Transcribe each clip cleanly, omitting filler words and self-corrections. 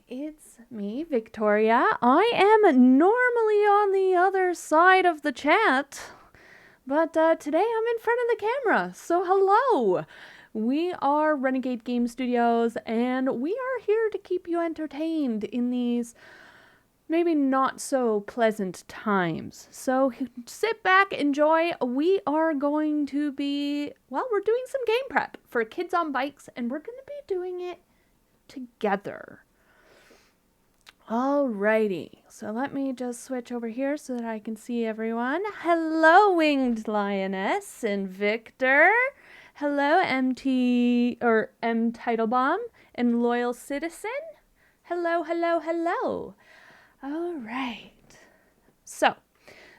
it's me, Victoria. I am normally on the other side of the chat, but today I'm in front of the camera. So, hello. We are Renegade Game Studios, and we are here to keep you entertained in these maybe not so pleasant times. So, sit back, enjoy. We are going to be, we're doing some game prep for Kids on Bikes, and we're going to be doing it together. Alrighty, so let me just switch over here so that I can see everyone. Hello, Winged Lioness and Victor. Hello, MT or M Titlebomb and Loyal Citizen. Hello, hello, hello. Alright. So,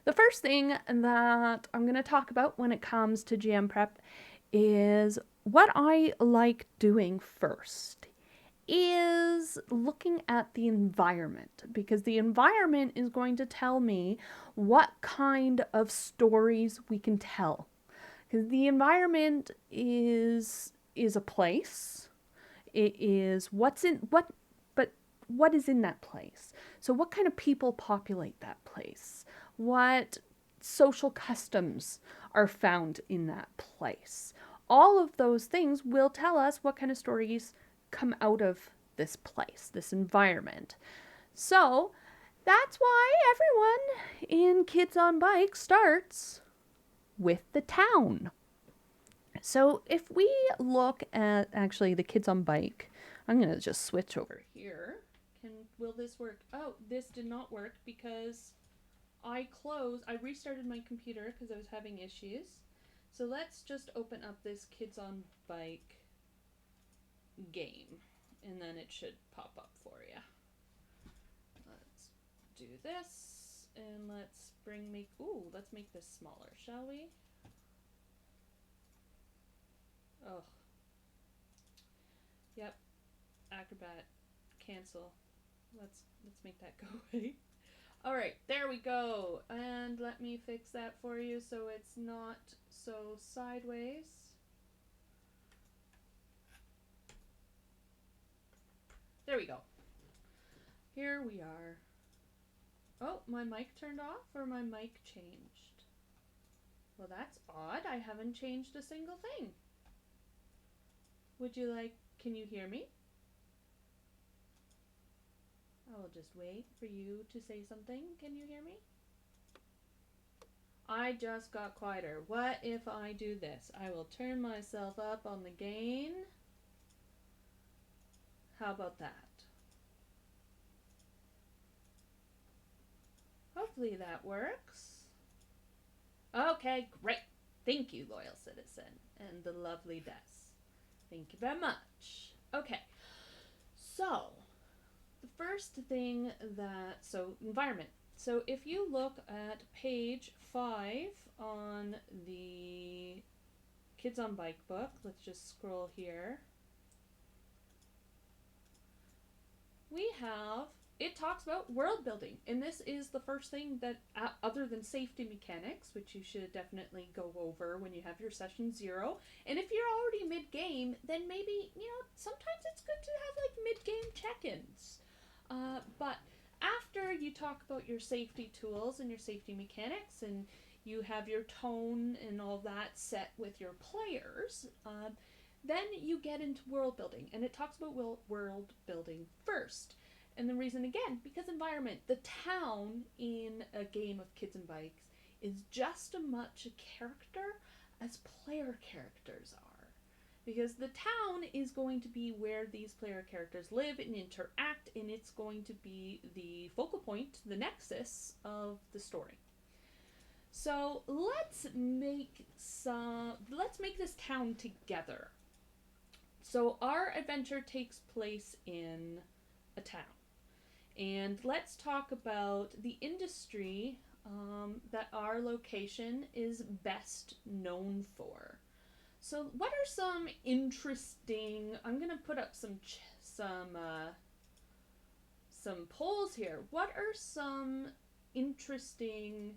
the first thing that I'm going to talk about when it comes to GM prep is what I like doing first is looking at the environment, because the environment is going to tell me what kind of stories we can tell. Because the environment is a place. It is what is in that place? So what kind of people populate that place? What social customs are found in that place? All of those things will tell us what kind of stories come out of this place, this environment. So that's why everyone in Kids on Bikes starts with the town. So if we look at actually the Kids on Bike, I'm going to just switch over here. Will this work? Oh, this did not work because I restarted my computer because I was having issues. So let's just open up this Kids on Bike game, and then it should pop up for you. Let's do this, and let's make this smaller, shall we? Oh. Yep. Acrobat. Cancel. Let's make that go away. Alright, there we go. And let me fix that for you so it's not so sideways. There we go. Here we are. Oh, my mic turned off or my mic changed? Well, that's odd. I haven't changed a single thing. Can you hear me? I will just wait for you to say something. Can you hear me? I just got quieter. What if I do this? I will turn myself up on the gain. How about that? Hopefully that works. Okay, great. Thank you, Loyal Citizen, and the lovely Des. Thank you very much. Okay, so the first thing environment. So if you look at page 5 on the Kids on Bike book, let's just scroll here. It talks about world building, and this is the first thing that, other than safety mechanics, which you should definitely go over when you have your session 0. And if you're already mid-game, then maybe, sometimes it's good to have mid-game check-ins. But after you talk about your safety tools and your safety mechanics, and you have your tone and all that set with your players, then you get into world building, and it talks about world building first. And the reason, again, because environment, the town in a game of Kids and Bikes is just as much a character as player characters are. Because the town is going to be where these player characters live and interact, and it's going to be the focal point, the nexus of the story. So let's make this town together. So our adventure takes place in a town. And let's talk about the industry that our location is best known for. So what are some interesting... I'm going to put up some polls here. What are some interesting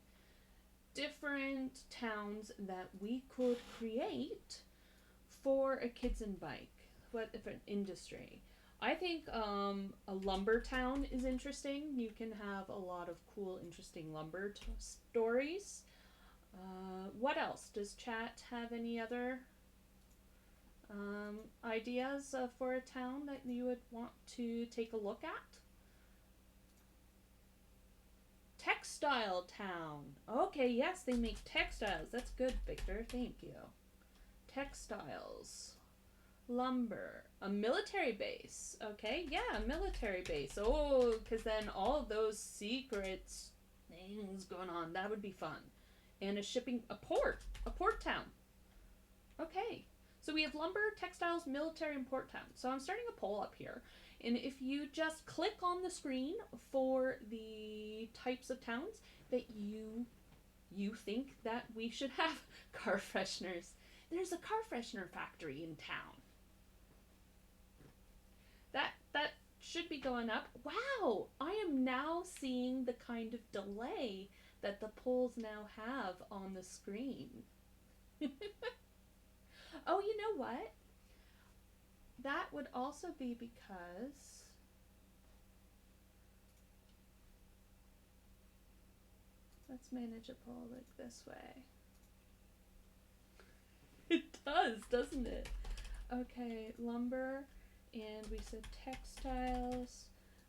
different towns that we could create for a Kids and Bike? What different industry? I think a lumber town is interesting. You can have a lot of cool, interesting lumber stories. What else? Does chat have any other ideas for a town that you would want to take a look at? Textile town. Okay, yes, they make textiles. That's good, Victor. Thank you. Textiles. Lumber. A military base. Okay, yeah, a military base. Oh, because then all of those secrets things going on. That would be fun. And a port town. Okay. So we have lumber, textiles, military, and port town. So I'm starting a poll up here. And if you just click on the screen for the types of towns that you think that we should have car fresheners. There's a car freshener factory in town. That should be going up. Wow, I am now seeing the kind of delay that the polls now have on the screen. Oh, you know what? That would also be because let's manage a poll like this way. It does, doesn't it? Okay, lumber, and we said textiles,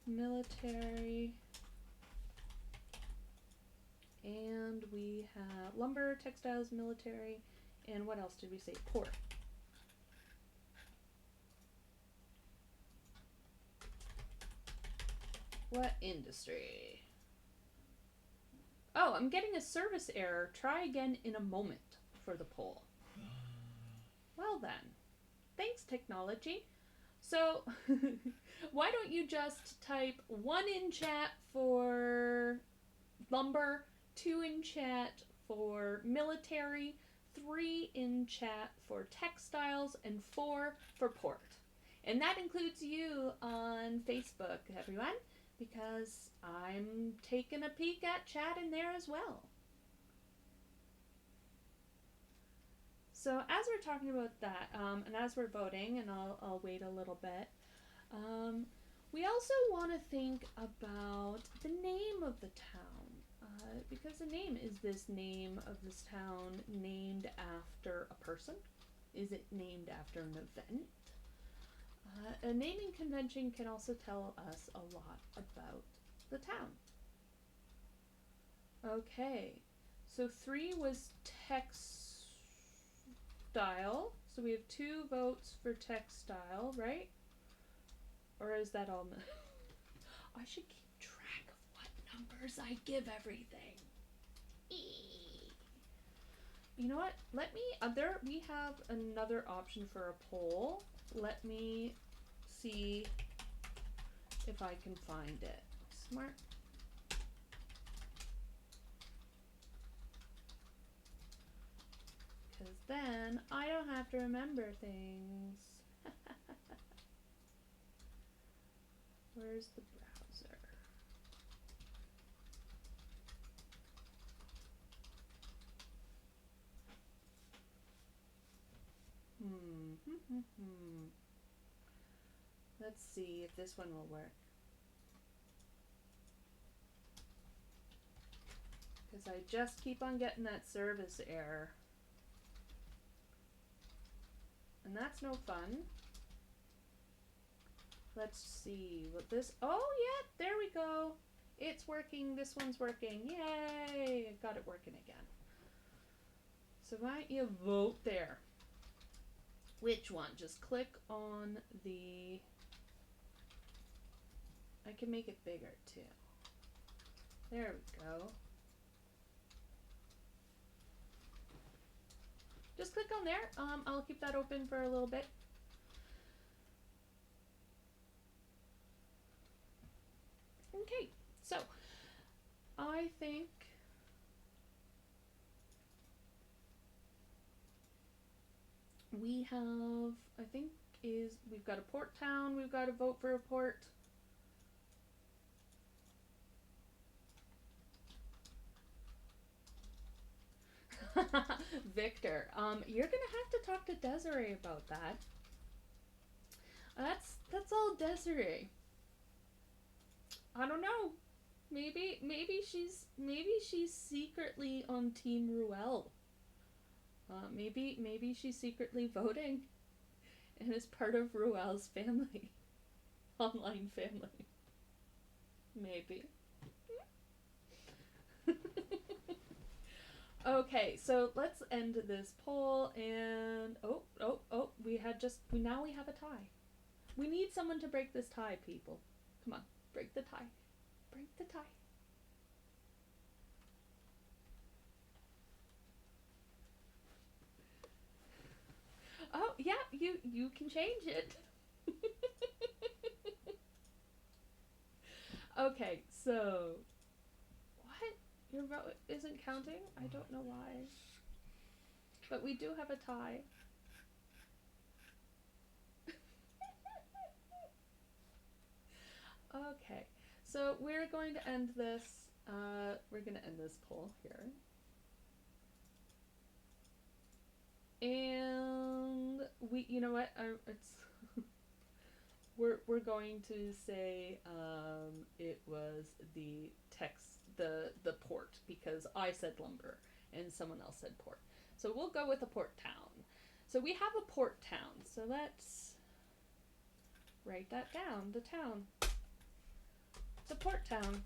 military, and we have lumber, textiles, military, and what else did we say? Port. What industry? Oh, I'm getting a service error. Try again in a moment for the poll. Well then, thanks technology. So, why don't you just type 1 in chat for lumber, 2 in chat for military, 3 in chat for textiles, and 4 for port. And that includes you on Facebook, everyone, because I'm taking a peek at chat in there as well. So as we're talking about that, and as we're voting, and I'll wait a little bit, we also want to think about the name of the town, because the name is this name of this town named after a person? Is it named after an event? A naming convention can also tell us a lot about the town. Okay, so 3 was textile. So we have 2 votes for textile, right? Or is that all? I should keep track of what numbers I give everything. You know what? Let me, we have another option for a poll. Let me see if I can find it. Smart. Because then I don't have to remember things. Where's the browser? Let's see if this one will work. Because I just keep on getting that service error. And that's no fun. Let's see what this, oh yeah, there we go. It's working, this one's working, yay, I got it working again. So why don't you vote there? Which one? Just click on the, I can make it bigger too. There we go. Just click on there. I'll keep that open for a little bit. Okay, so I think we have, we've got a port town, we've got to vote for a port. Victor, you're gonna have to talk to Desiree about that. That's all Desiree. I don't know. Maybe she's secretly on Team Ruel. Maybe she's secretly voting and is part of Ruel's family. Online family. Maybe. Okay, so let's end this poll and we now we have a tie. We need someone to break this tie, people. Come on, break the tie. Break the tie. Oh, yeah, you can change it. Okay, so what? Your vote isn't counting? I don't know why. But we do have a tie. Okay, so we're going to end this. We're going to end this poll here. And you know what? It's we're going to say it was the port because I said lumber and someone else said port. So we'll go with a port town. So we have a port town. So let's write that down. The town. It's a port town.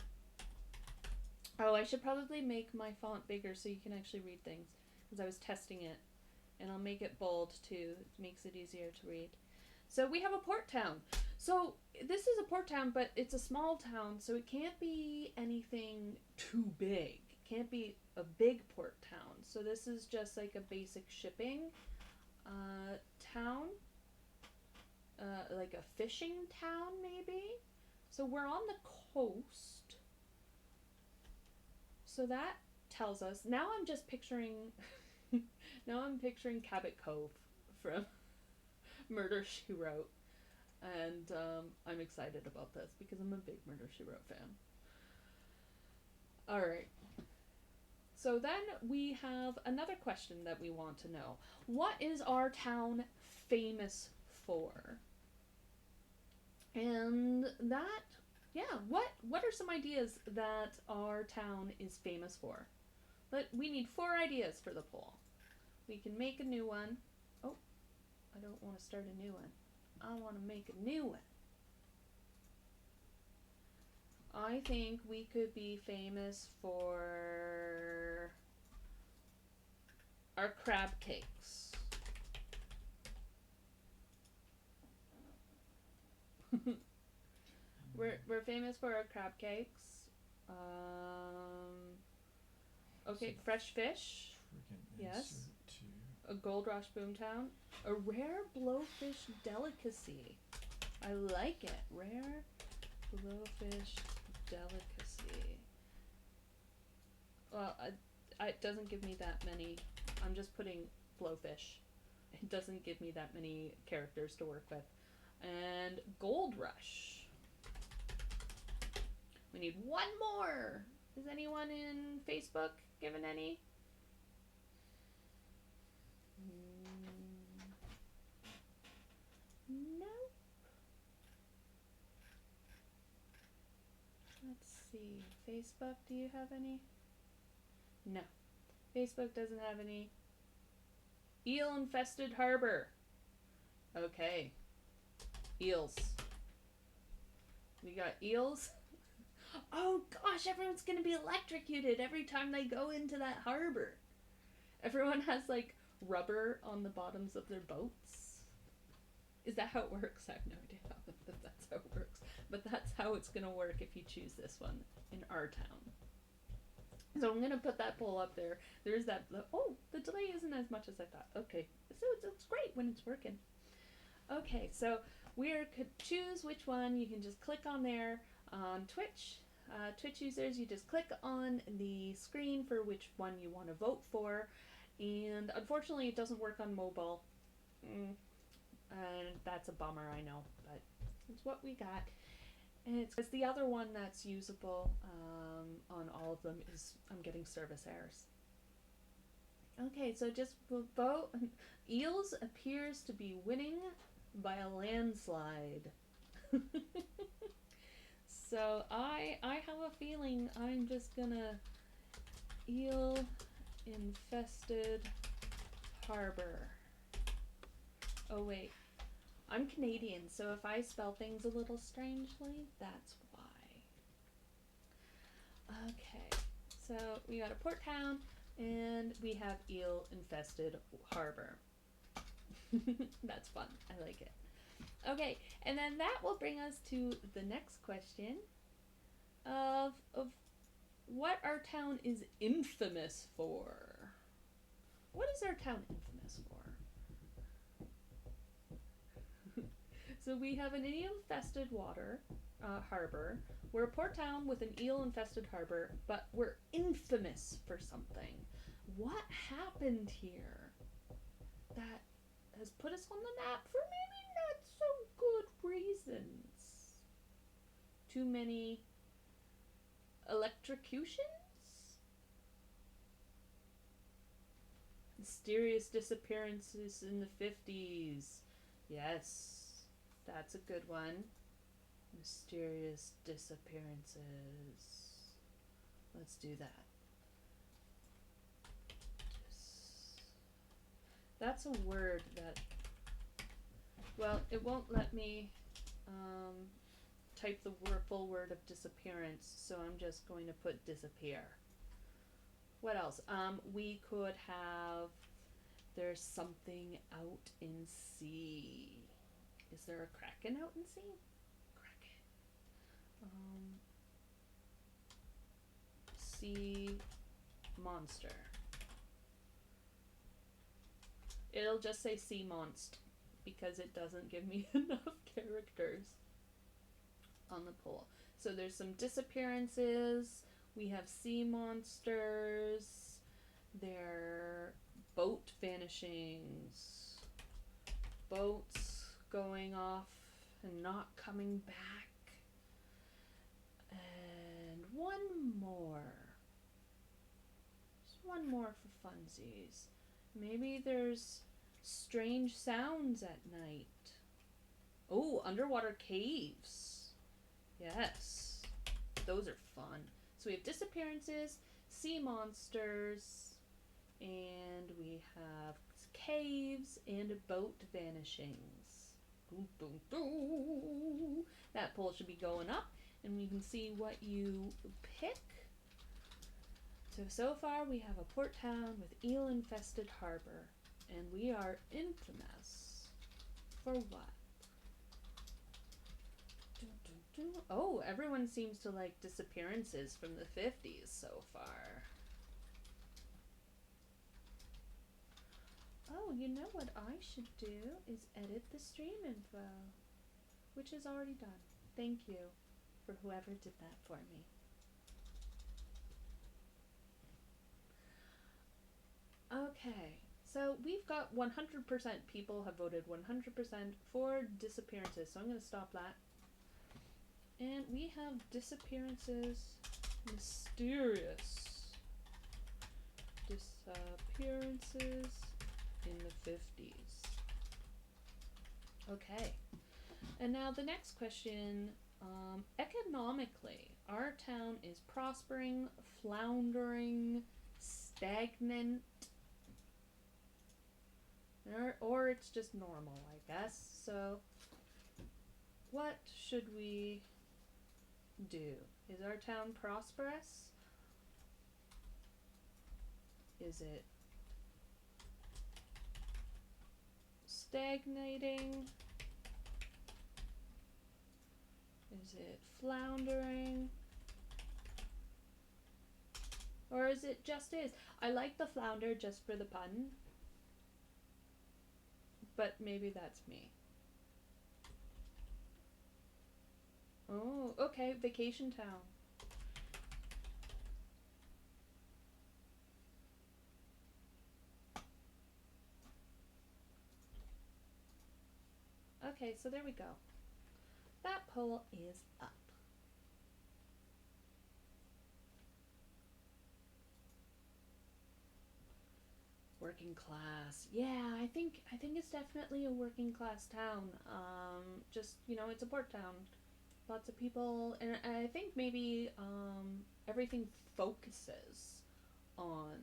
Oh, I should probably make my font bigger so you can actually read things because I was testing it. And I'll make it bold too. It makes it easier to read. So we have a port town. So this is a port town, but it's a small town, so it can't be anything too big. It can't be a big port town. So this is just like a basic shipping town. Like a fishing town, maybe? So we're on the coast. So that tells us. Now I'm just picturing... now I'm picturing Cabot Cove from Murder, She Wrote. And I'm excited about this because I'm a big Murder, She Wrote fan. Alright. So then we have another question that we want to know. What is our town famous for? And that, yeah, what are some ideas that our town is famous for? But we need 4 ideas for the poll. We can make a new one. Oh, I don't want to start a new one. I want to make a new one. I think we could be famous for our crab cakes. We're famous for our crab cakes. Okay, fresh fish. Yes. A Gold Rush Boomtown. A rare blowfish delicacy. I like it. Rare blowfish delicacy. Well, it doesn't give me that many. I'm just putting blowfish. It doesn't give me that many characters to work with. And Gold Rush. We need 1 more. Is anyone in Facebook given any? No. Let's see. Facebook, do you have any? No. Facebook doesn't have any. Eel-infested harbor. Okay. Eels. We got eels. Oh gosh, everyone's gonna be electrocuted every time they go into that harbor. Everyone has like rubber on the bottoms of their boats. Is that how it works? I have no idea how that's how it works. But that's how it's gonna work if you choose this one in our town. So I'm gonna put that poll up there. There's that. Oh, the delay isn't as much as I thought. Okay, so it's great when it's working. Okay, so we could choose which one. You can just click on there on Twitch. Twitch users, you just click on the screen for which one you want to vote for. And unfortunately, it doesn't work on mobile. And that's a bummer, I know, but it's what we got. And it's the other one that's usable on all of them is I'm getting service errors. Okay, so just vote. Eels appears to be winning by a landslide. So I have a feeling I'm just gonna eel infested harbor. Oh wait, I'm Canadian, so if I spell things a little strangely, that's why. Okay, so we got a port town and we have eel infested harbor. That's fun. I like it. Okay, and then that will bring us to the next question of what our town is infamous for. What is our town infamous for? So we have an eel-infested harbor. We're a port town with an eel-infested harbor, but we're infamous for something. What happened here that has put us on the map for maybe not so good reasons? Too many electrocutions? Mysterious disappearances in the 50s. Yes, that's a good one. Mysterious disappearances. Let's do that. That's a word that, well, it won't let me type the full word of disappearance, so I'm just going to put disappear. What else? We could have, there's something out in sea. Is there a kraken out in sea? Kraken. Sea monster. It'll just say sea monst because it doesn't give me enough characters on the poll. So there's some disappearances. We have sea monsters. There are boat vanishings. Boats going off and not coming back. And one more. Just one more for funsies. Maybe there's strange sounds at night. Oh, underwater caves. Yes. Those are fun. So we have disappearances, sea monsters, and we have caves and boat vanishings. Boom, boom, boom. That poll should be going up, and we can see what you pick. So far we have a port town with eel-infested harbor, and we are infamous for what? Oh, everyone seems to like Disappearances from the 50s so far. Oh, you know what I should do is edit the stream info, which is already done. Thank you for whoever did that for me. Okay, so we've got 100% people have voted 100% for Disappearances, so I'm going to stop that. And we have Disappearances, mysterious disappearances in the 50s. Okay, and now the next question, economically, our town is prospering, floundering, stagnant, or it's just normal, I guess. So what should we do? Is our town prosperous? Is it stagnating? Is it floundering? Or is it just is? I like the flounder just for the pun, but maybe that's me. Oh, okay, vacation town. Okay, so there we go. That poll is up. Working class. Yeah, I think it's definitely a working class town. Just, it's a port town. Lots of people, and I think maybe everything focuses on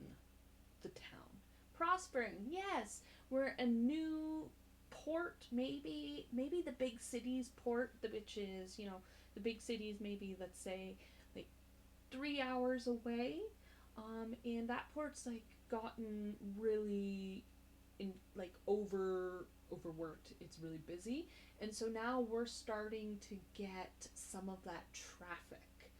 the town prospering. Yes, we're a new port, maybe the big city's port, which is, the big cities, maybe, let's say, like 3 hours away, and that port's like gotten really overworked. It's really busy, and so now we're starting to get some of that traffic,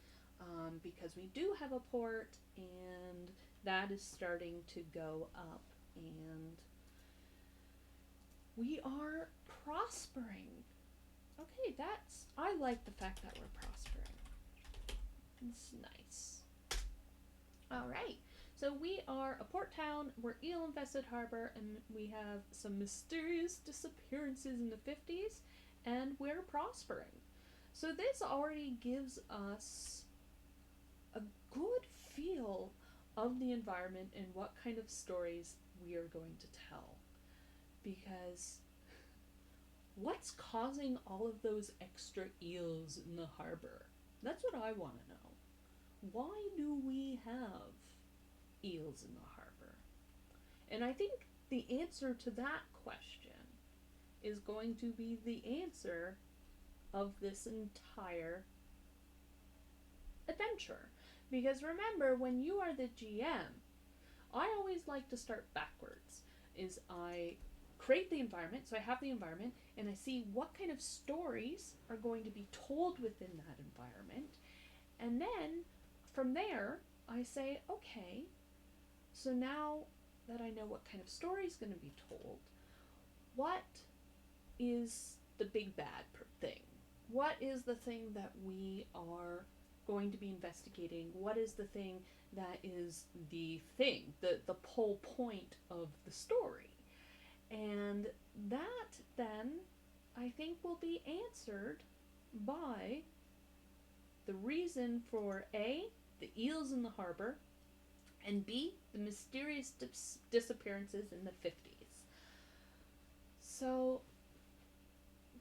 because we do have a port, and that is starting to go up, and we are prospering. Okay, I like the fact that we're prospering. It's nice. All right. So we are a port town, we're eel-infested harbor, and we have some mysterious disappearances in the 50s, and we're prospering. So this already gives us a good feel of the environment and what kind of stories we are going to tell. Because what's causing all of those extra eels in the harbor? That's what I want to know. Why do we have eels in the harbor? And I think the answer to that question is going to be the answer of this entire adventure. Because remember, when you are the GM, I always like to start backwards. Is I create the environment, so I have the environment, and I see what kind of stories are going to be told within that environment. And then, from there, I say, okay, so now that I know what kind of story is going to be told, what is the big bad thing? What is the thing that we are going to be investigating? What is the thing that is the whole point of the story? And that then, I think, will be answered by the reason for A, the eels in the harbor, and B, the mysterious disappearances in the 50s. So,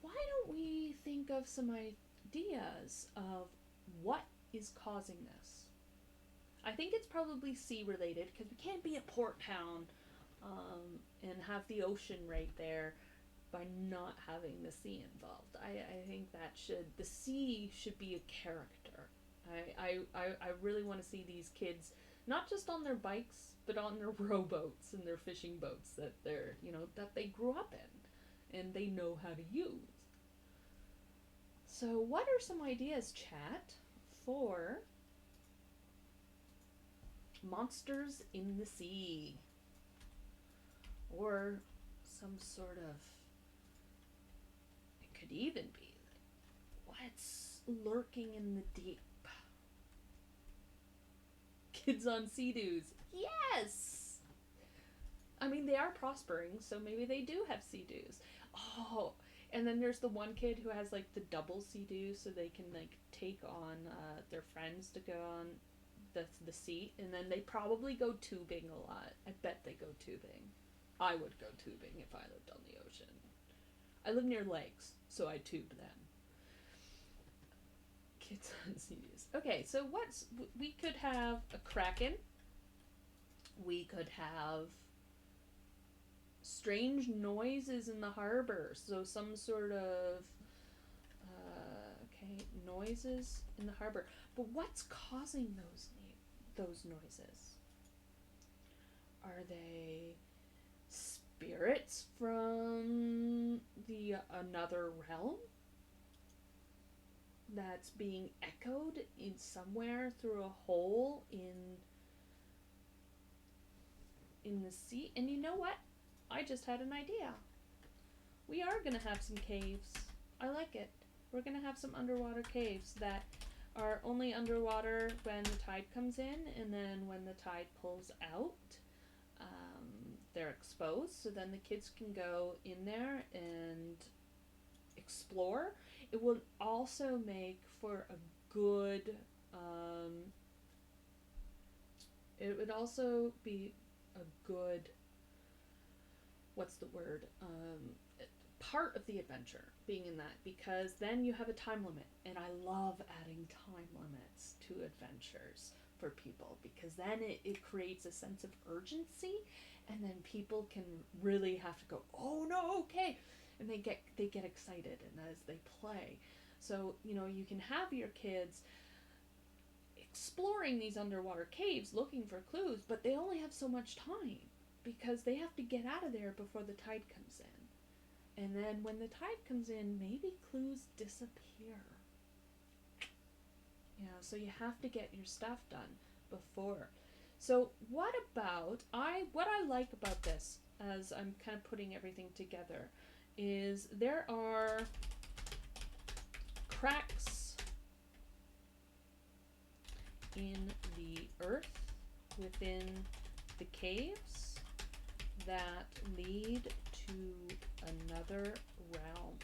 why don't we think of some ideas of what is causing this? I think it's probably sea related, because we can't be a port town and have the ocean right there by not having the sea involved. I think that the sea should be a character. I really want to see these kids not just on their bikes, but on their rowboats and their fishing boats that that they grew up in and they know how to use. So what are some ideas, chat, for monsters in the sea? Or some sort of, it could even be, what's lurking in the deep? Kids on Sea-Doos. Yes! I mean, they are prospering, so maybe they do have Sea-Doos. Oh, and then there's the one kid who has, like, the double Sea-Doos, so they can, like, take on their friends to go on the sea, and then they probably go tubing a lot. I bet they go tubing. I would go tubing if I lived on the ocean. I live near lakes, so I tube them. Kids on Sea-Doos. Okay, so we could have a kraken. We could have strange noises in the harbor. So some sort of, noises in the harbor. But what's causing those noises? Are they spirits from another realm that's being echoed in somewhere through a hole in the sea? And you know what? I just had an idea. We are going to have some caves. I like it. We're going to have some underwater caves that are only underwater when the tide comes in, and then when the tide pulls out, they're exposed, so then the kids can go in there and explore. It will also make for a good, it would also be a good what's the word, part of the adventure being in that, because then you have a time limit, and I love adding time limits to adventures for people, because then it creates a sense of urgency, and then people can really have to go, oh no, okay, and they get excited and as they play. So you can have your kids exploring these underwater caves looking for clues, but they only have so much time because they have to get out of there before the tide comes in. And then when the tide comes in, maybe clues disappear. So you have to get your stuff done before. So what I like about this, as I'm kind of putting everything together, is there are cracks in the earth within the caves that lead to another realm.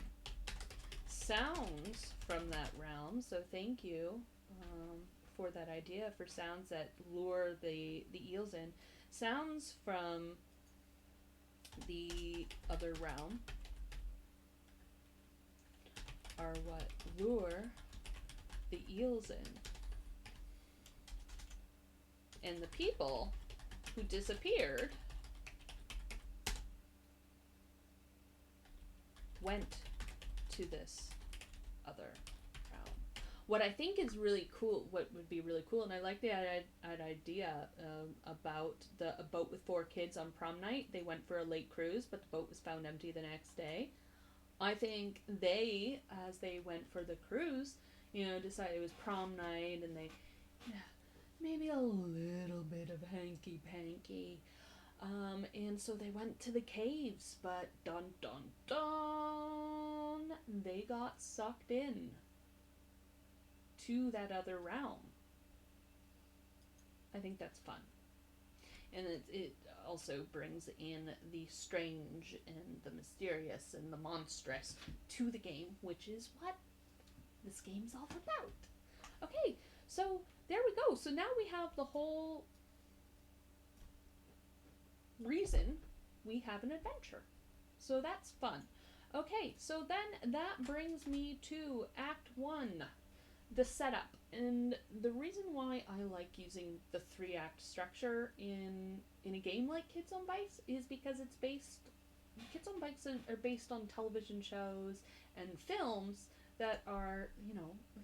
Sounds from that realm, so thank you for that idea for sounds that lure the eels in. Sounds from the other realm are what lure the eels in. And the people who disappeared went to this other realm. What I think is really cool, what would be really cool, and I like the idea about a boat with 4 kids on prom night. They went for a lake cruise, but the boat was found empty the next day. I think they, as they went for the cruise, decided it was prom night, and they, maybe a little bit of hanky-panky. And so they went to the caves, but dun dun dun, they got sucked in to that other realm. I think that's fun. And it also brings in the strange and the mysterious and the monstrous to the game, which is what this game's all about. Okay, so there we go. So now we have the whole reason we have an adventure. So that's fun. Okay, so then that brings me to Act 1, the setup. And the reason why I like using the 3-act structure in a game like Kids on Bikes is because Kids on Bikes are based on television shows and films that are,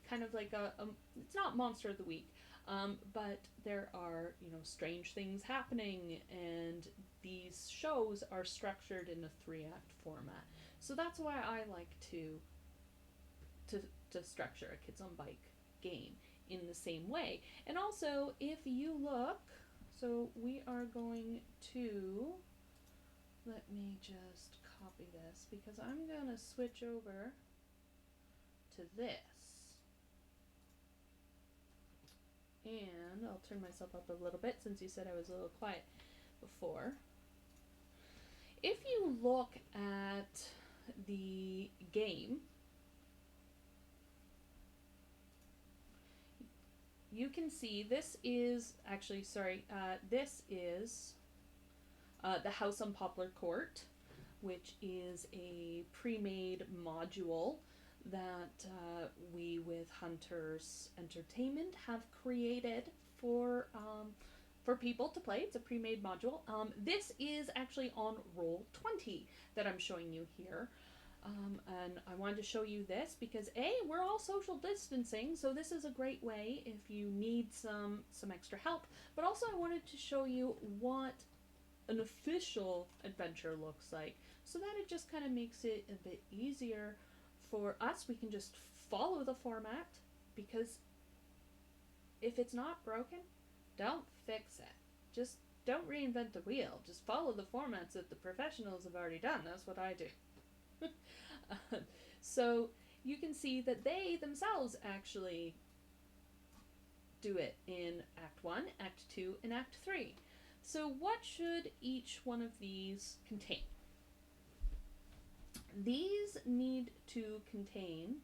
kind of like it's not Monster of the Week, but there are, strange things happening, and these shows are structured in a 3-act format. So that's why I like to structure a Kids on Bike game in the same way. And also, if you look, so we are going to, let me just copy this, because I'm going to switch over to this. And I'll turn myself up a little bit since you said I was a little quiet before. If you look at the game, you can see this is the House on Poplar Court, which is a pre-made module that we with Hunters Entertainment have created for people to play. It's a pre-made module. This is actually on Roll20 that I'm showing you here. And I wanted to show you this because we're all social distancing, so this is a great way if you need some extra help. But also I wanted to show you what an official adventure looks like, so that it just kind of makes it a bit easier for us. We can just follow the format, because if it's not broken, don't fix it. Just don't reinvent the wheel. Just follow the formats that the professionals have already done. That's what I do. So you can see that they themselves actually do it in Act 1, Act 2, and Act 3. So what should each one of these contain? These need to contain...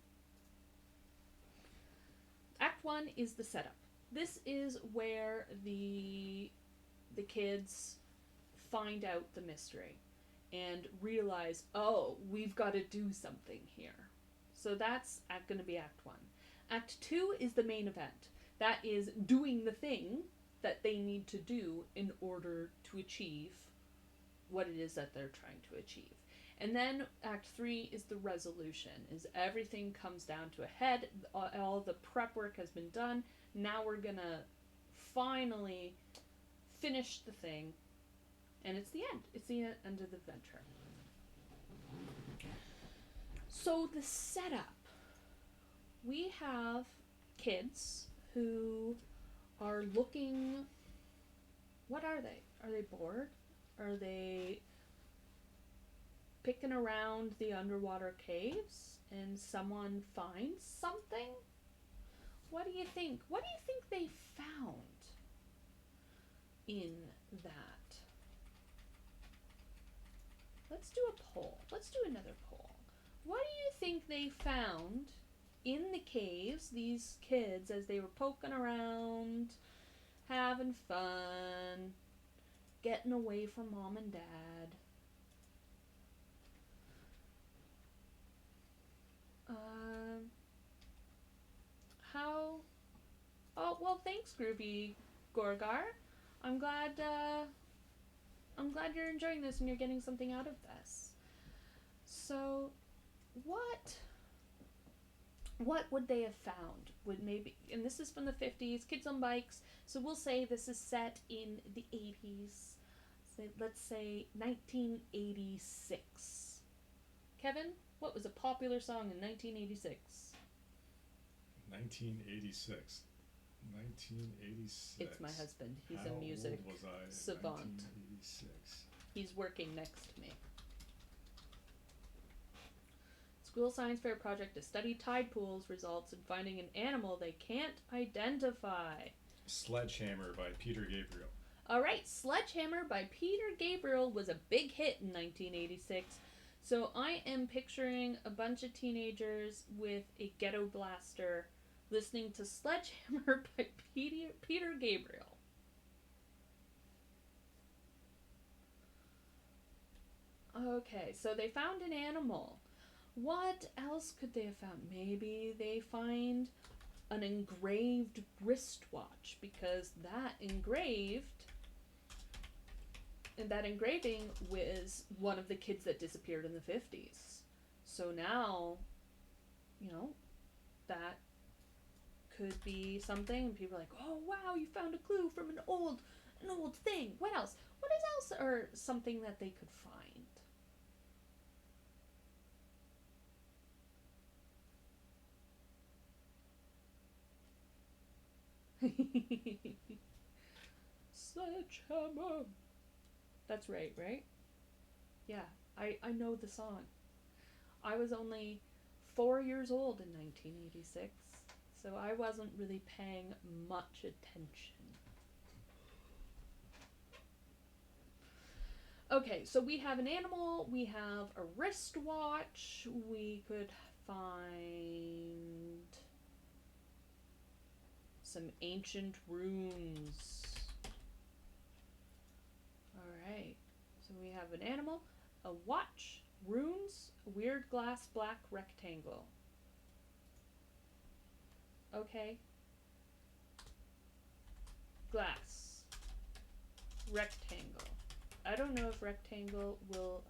Act 1 is the setup. This is where the kids find out the mystery. and realize, oh, we've got to do something here. So that's going to be Act 1. Act 2 is the main event. That is doing the thing that they need to do in order to achieve what it is that they're trying to achieve. And then Act 3 is the resolution, is everything comes down to a head, all the prep work has been done, now we're gonna finally finish the thing, and it's the end. It's the end of the adventure. So the setup. We have kids who are looking... What are they? Are they bored? Are they picking around the underwater caves and someone finds something? What do you think? What do you think they found in that? Let's do a poll. Let's do another poll. What do you think they found in the caves, these kids, as they were poking around, having fun, getting away from mom and dad? How... Oh, well, thanks, Groovy Gorgar. I'm glad you're enjoying this and you're getting something out of this. So, what would they have found? Would maybe... And this is from the 50s, kids on bikes. So we'll say this is set in the 80s. So let's say 1986. Kevin, what was a popular song in 1986? 1986. 1986. It's my husband. He's a music old was I in savant. 1986? He's working next to me. School science fair project to study tide pools results in finding an animal they can't identify. Sledgehammer by Peter Gabriel. All right, Sledgehammer by Peter Gabriel was a big hit in 1986. So I am picturing a bunch of teenagers with a ghetto blaster listening to Sledgehammer by Peter Gabriel. Okay, so they found an animal. What else could they have found? Maybe they find an engraved wristwatch, because that engraving was one of the kids that disappeared in the 50s. So now, that could be something, and people are like, oh wow, you found a clue from an old thing. What else? What else or something that they could find? Sledgehammer. That's right? Yeah, I know the song. I was only 4 years old in 1986, so I wasn't really paying much attention. Okay, so we have an animal, we have a wristwatch, we could find some ancient runes. Alright, so we have an animal, a watch, runes, a weird glass black rectangle. Okay. Glass. Rectangle. I don't know if rectangle will...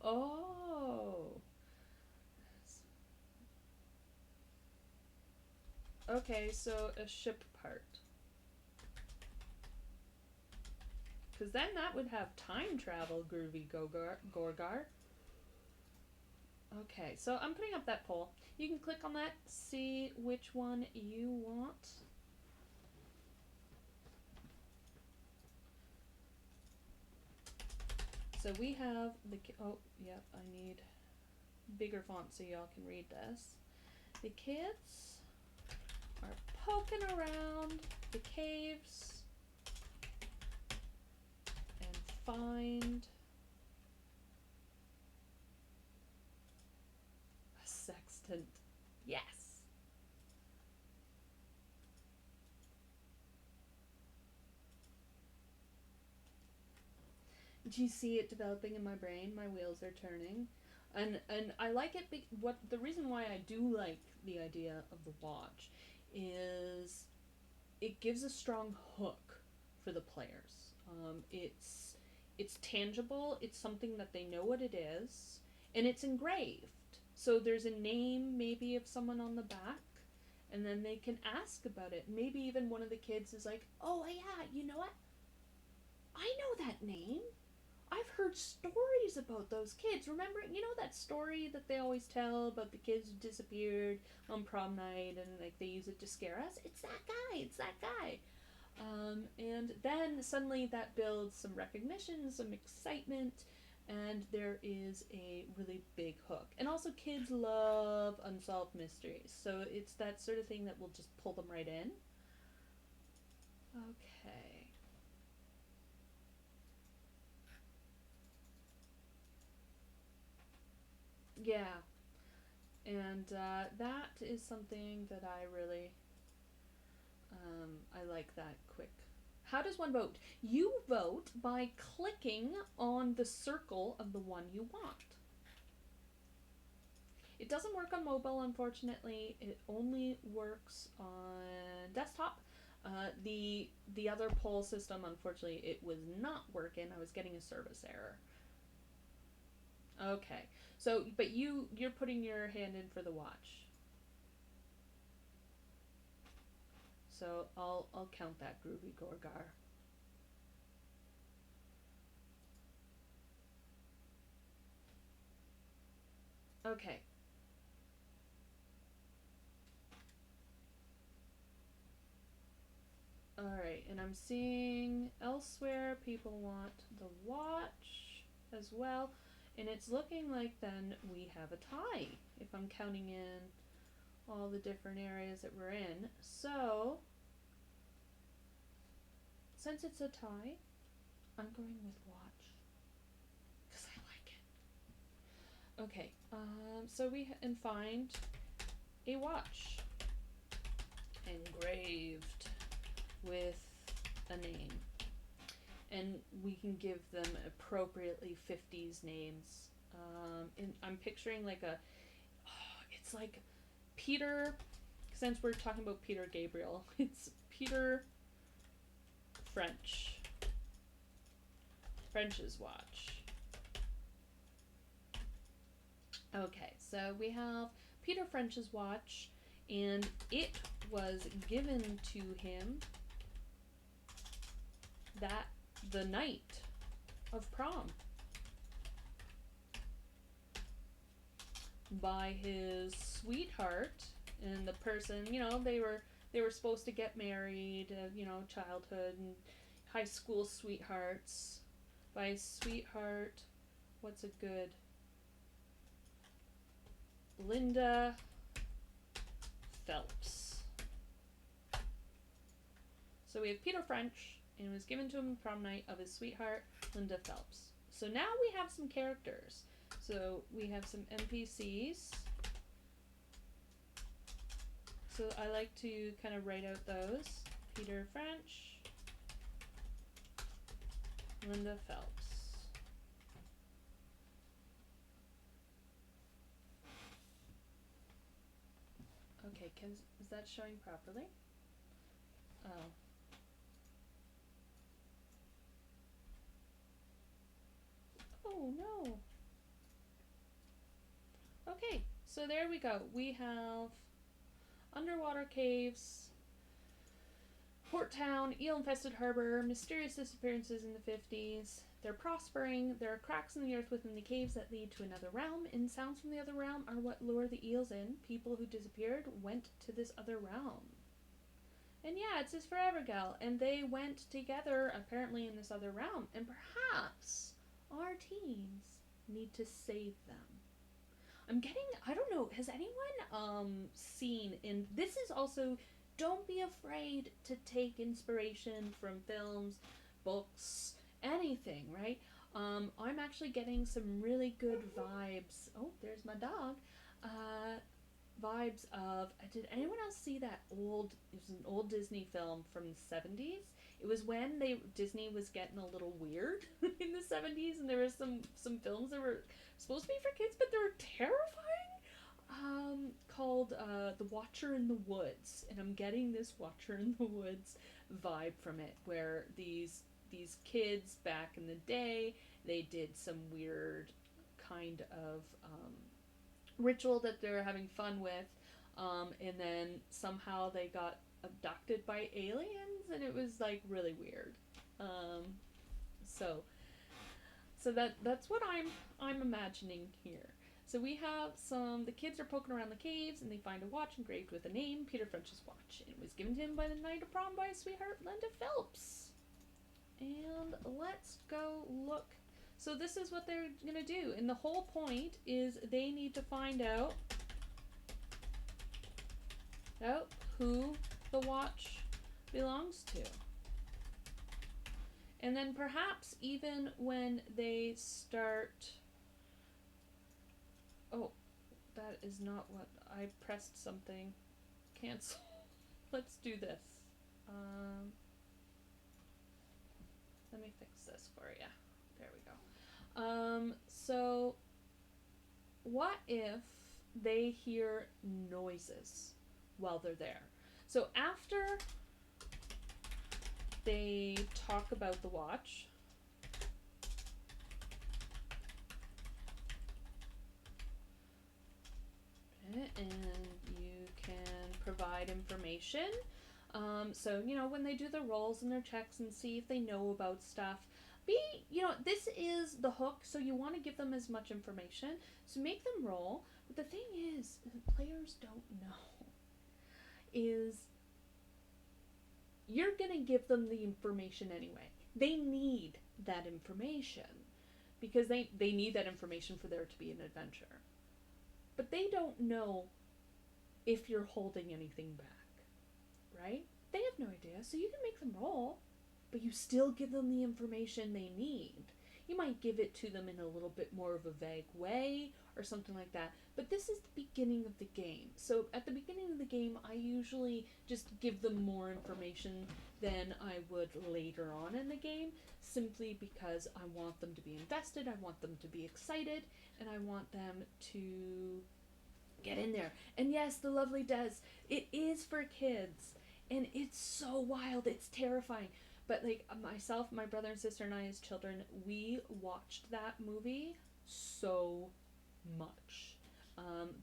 Oh. Okay, so a ship part. Because then that would have time travel, Groovy Gorgar. Okay, so I'm putting up that poll. You can click on that, see which one you want. So we have the... Oh, yep, I need bigger font so y'all can read this. The kids are poking around the caves and find a sextant. Yes. Do you see it developing in my brain? My wheels are turning. And I like it. What the reason why I do like the idea of the watch is it gives a strong hook for the players. It's tangible. It's something that they know what it is, and it's engraved. So there's a name maybe of someone on the back, and then they can ask about it. Maybe even one of the kids is like, "Oh yeah, you know what? I know that name. I've heard stories about those kids. Remember, you know that story that they always tell about the kids who disappeared on prom night and like they use it to scare us? It's that guy. It's that guy." And then suddenly that builds some recognition, some excitement, and there is a really big hook. And also, kids love unsolved mysteries, so it's that sort of thing that will just pull them right in. Okay. Yeah, and that is something that I like that quick. How does one vote? You vote by clicking on the circle of the one you want. It doesn't work on mobile, unfortunately. It only works on desktop. The other poll system, unfortunately, it was not working. I was getting a service error. Okay, so but you're putting your hand in for the watch. So I'll count that, Groovy Gorgar. Okay. Alright, and I'm seeing elsewhere people want the watch as well. And it's looking like then we have a tie, if I'm counting in all the different areas that we're in. So, since it's a tie, I'm going with watch. Because I like it. Okay, so and find a watch engraved with a name. And we can give them appropriately 50s names. And I'm picturing like it's like Peter, since we're talking about Peter Gabriel, it's Peter French's watch. Okay, so we have Peter French's watch, and it was given to him the night of prom by his sweetheart, and the person, they were supposed to get married, childhood and high school sweethearts. By his sweetheart, what's a good Linda Phelps. So we have Peter French, and it was given to him prom night of his sweetheart, Linda Phelps. So now we have some characters. So we have some NPCs. So I like to kind of write out those. Peter French, Linda Phelps. Okay, is that showing properly? Oh. Oh no. Okay, so there we go. We have underwater caves, port town, eel-infested harbor, mysterious disappearances in the 50s. They're prospering. There are cracks in the earth within the caves that lead to another realm, and sounds from the other realm are what lure the eels in. People who disappeared went to this other realm. And yeah, it's this forever gal, and they went together apparently in this other realm, and perhaps our teens need to save them. I don't know, has anyone seen, and this is also, don't be afraid to take inspiration from films, books, anything, right? I'm actually getting some really good vibes. Oh, there's my dog. Vibes of, did anyone else see that it was an old Disney film from the 70s? It was when Disney was getting a little weird in the 70s, and there was some films that were supposed to be for kids, but they were terrifying. Called The Watcher in the Woods, and I'm getting this Watcher in the Woods vibe from it, where these kids back in the day, they did some weird kind of ritual that they're having fun with, and then somehow they got abducted by aliens, and it was like really weird. Um, so that's what I'm imagining here. So we have the kids are poking around the caves, and they find a watch engraved with a name, Peter French's watch. It was given to him by the night of prom by his sweetheart, Linda Phelps. And let's go look. So this is what they're gonna do, and the whole point is they need to find out who the watch belongs to. And then perhaps even when they start... Oh, that is not what... I pressed something. Cancel. Let's do this. Let me fix this for you. There we go. So what if they hear noises while they're there? So after they talk about the watch, and you can provide information. So, when they do their rolls and their checks and see if they know about stuff, this is the hook, so you want to give them as much information. So make them roll. But the thing is, players don't know, is you're going to give them the information anyway. They need that information because they need that information for there to be an adventure. But they don't know if you're holding anything back, right? They have no idea, so you can make them roll, but you still give them the information they need. You might give it to them in a little bit more of a vague way or something like that, but this is the beginning of the game. So at the beginning of the game, I usually just give them more information than I would later on in the game, simply because I want them to be invested, I want them to be excited, and I want them to get in there. And yes, the lovely Des, it is for kids, and it's so wild, it's terrifying. But like myself, my brother and sister and I as children, we watched that movie so much.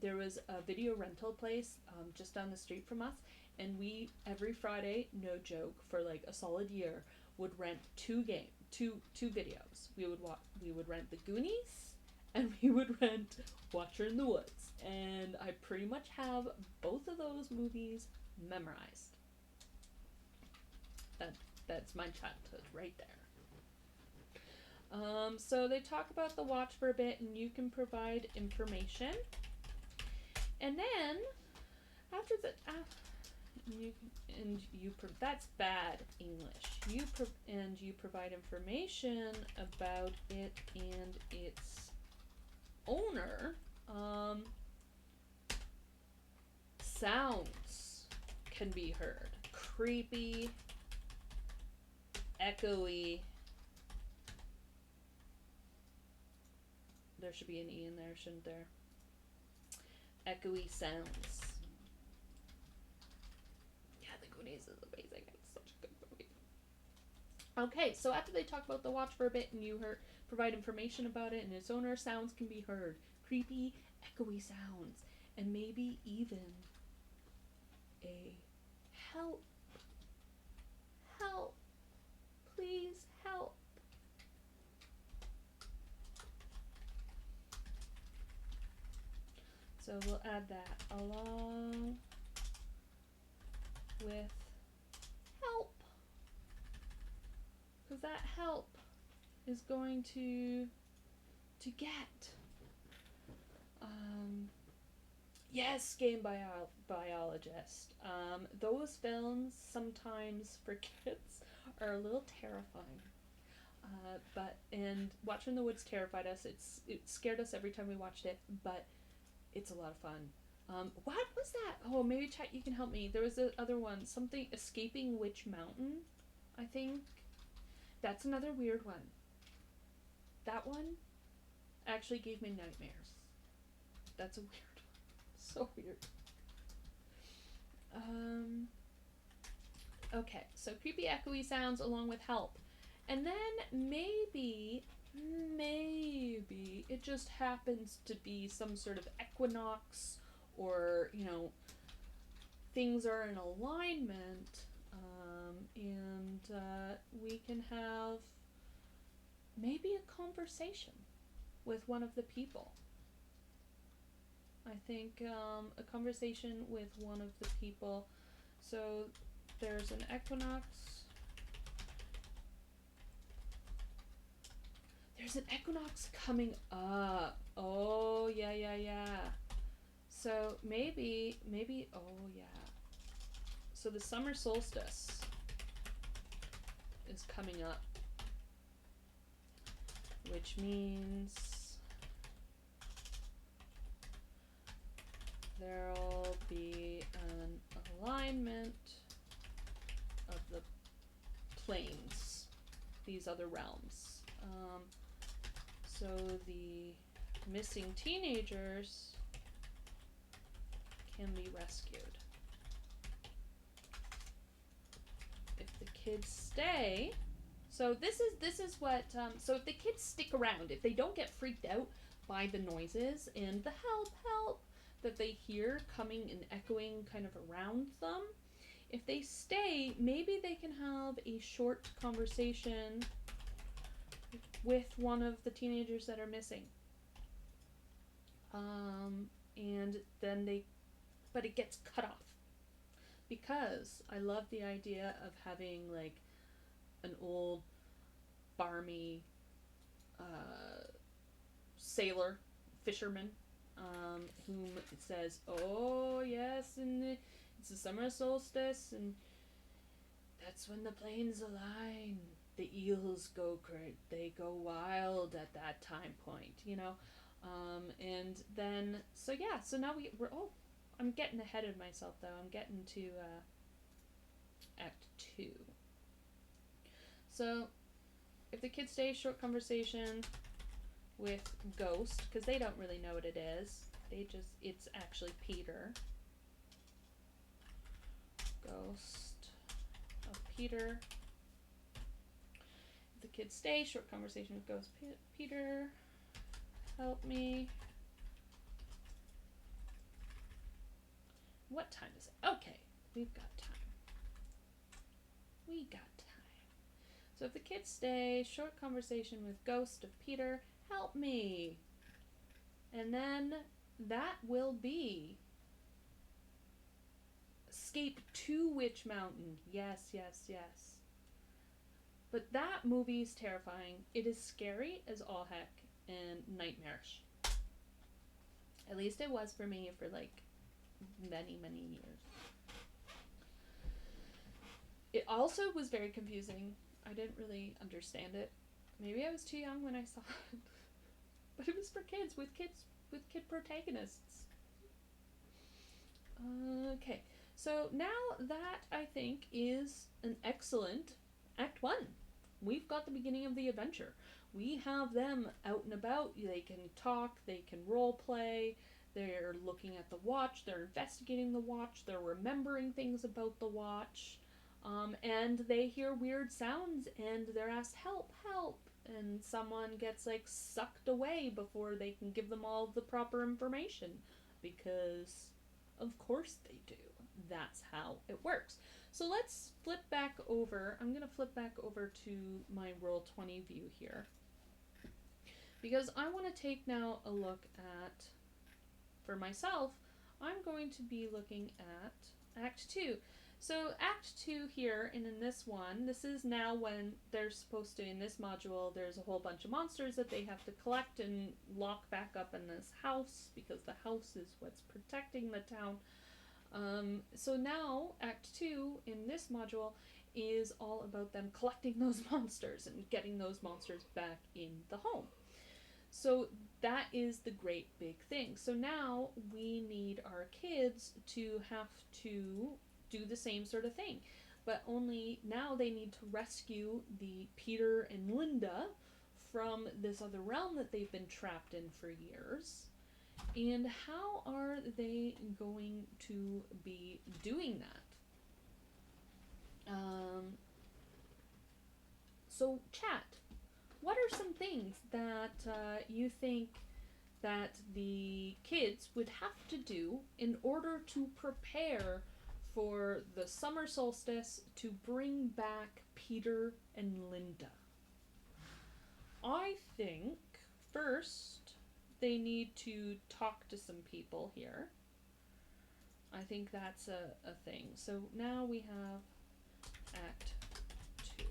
There was a video rental place just down the street from us, and we every Friday, no joke, for like a solid year, would rent two videos. We would rent The Goonies, and we would rent Watcher in the Woods, and I pretty much have both of those movies memorized. That's my childhood right there. So they talk about the watch for a bit, and you can provide information. And then after that's bad English. You provide information about it and its owner. Sounds can be heard. Creepy, echoey. There should be an E in there, shouldn't there? Echoey sounds. Yeah, The Goonies is amazing. It's such a good movie. Okay, so after they talk about the watch for a bit and you provide information about it and its owner, sounds can be heard. Creepy, echoey sounds. And maybe even a help. Help. Please help. So we'll add that along with help, because that help is going to get yes, game biologist. Those films sometimes for kids are a little terrifying. And Watcher in the Woods terrified us. It scared us every time we watched it, but it's a lot of fun. What was that? Oh, maybe chat, you can help me. There was the other one, something Escaping Witch Mountain. I think that's another weird one. That one actually gave me nightmares. That's a weird one. So weird. Okay, so creepy echoey sounds along with help. And then maybe it just happens to be some sort of equinox, or, things are in alignment, and we can have maybe a conversation with one of the people. I think a conversation with one of the people. So there's an equinox. There's an equinox coming up. Oh, yeah. So maybe, oh, yeah. So the summer solstice is coming up, which means there'll be an alignment of the planes, these other realms. So the missing teenagers can be rescued. If the kids stay, so this is what, so if the kids stick around, if they don't get freaked out by the noises and the help that they hear coming and echoing kind of around them, if they stay, maybe they can have a short conversation with one of the teenagers that are missing. And then but it gets cut off. Because I love the idea of having like an old barmy sailor, fisherman, whom it says, oh yes, and it's the summer solstice, and that's when the planes align. The eels they go wild at that time point, and then, so yeah, so now we're, I'm getting ahead of myself though. I'm getting to Act 2. So, if the kids stay, short conversation with Ghost, because they don't really know what it is. It's actually Peter. Ghost of Peter. If the kids stay, short conversation with Ghost Peter. Help me. What time is it? Okay, we've got time. So if the kids stay, short conversation with Ghost of Peter, help me. And then that will be Escape to Witch Mountain. Yes. But that movie's terrifying. It is scary as all heck and nightmarish. At least it was for me for like many years. It also was very confusing. I didn't really understand it. Maybe I was too young when I saw it. But it was for kids with kid protagonists. Okay. So now that, I think, is an excellent Act 1. We've got the beginning of the adventure. We have them out and about. They can talk, they can role play, they're looking at the watch, they're investigating the watch, they're remembering things about the watch, and they hear weird sounds and they're asked, help, and someone gets like sucked away before they can give them all the proper information, because of course they do. That's how it works. So let's flip back over. I'm going to flip back over to my Roll20 view here, because I want to take now a look at, for myself, I'm going to be looking at Act 2. So Act 2 here, and in this one, this is now when they're supposed to, in this module, there's a whole bunch of monsters that they have to collect and lock back up in this house, because the house is what's protecting the town. So now, Act 2 in this module is all about them collecting those monsters and getting those monsters back in the home. So that is the great big thing. So now we need our kids to have to do the same sort of thing. but only now they need to rescue the Peter and Linda from this other realm that they've been trapped in for years. And how are they going to be doing that? So, chat, what are some things that you think that the kids would have to do in order to prepare for the summer solstice to bring back Peter and Linda? I think first they need to talk to some people here. I think that's a thing. So now we have Act 2.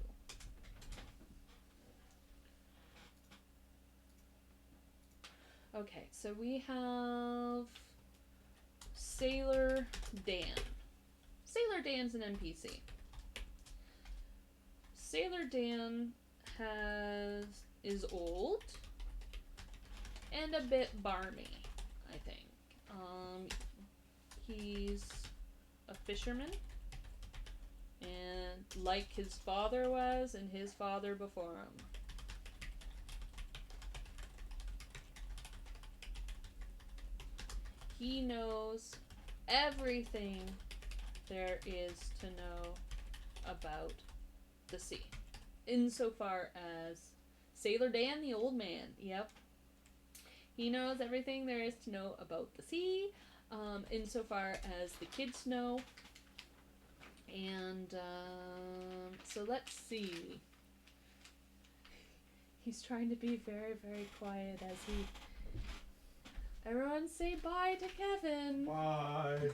Okay, so we have Sailor Dan. Sailor Dan's an NPC. Sailor Dan is old and a bit barmy, I think. He's a fisherman, and like his father was, and his father before him. He knows everything there is to know about the sea. Insofar as Sailor Dan, the old man, yep. He knows everything there is to know about the sea, insofar as the kids know. And so let's see. He's trying to be very, very quiet as he... Everyone say bye to Kevin. Bye.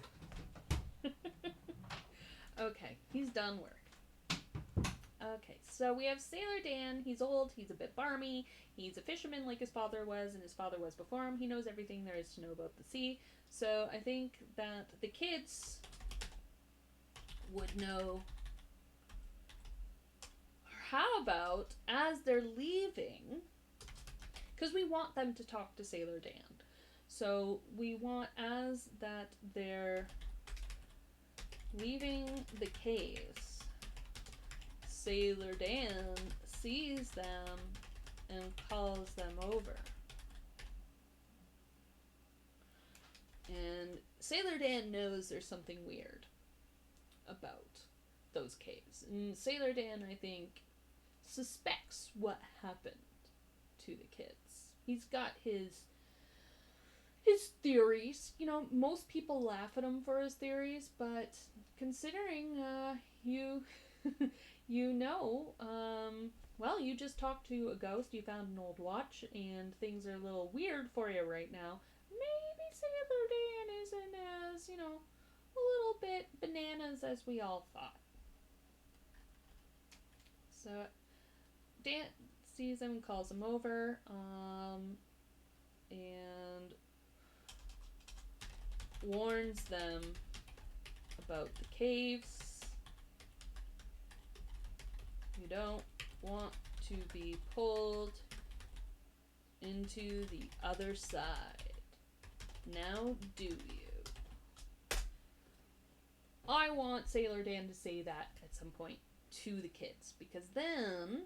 Okay, he's done work. Okay, so we have Sailor Dan. He's old, he's a bit barmy, he's a fisherman like his father was, and his father was before him. He knows everything there is to know about the sea. So I think that the kids would know. How about, as they're leaving, because we want them to talk to Sailor Dan. So we want, as that they're leaving the caves, Sailor Dan sees them and calls them over. And Sailor Dan knows there's something weird about those caves. And Sailor Dan, I think, suspects what happened to the kids. He's got his theories. You know, most people laugh at him for his theories, but considering you well, you just talked to a ghost, you found an old watch, and things are a little weird for you right now. Maybe Sailor Dan isn't as, a little bit bananas as we all thought. So Dan sees him, calls him over, and warns them about the caves. You don't want to be pulled into the other side. Now do you? I want Sailor Dan to say that at some point to the kids, because then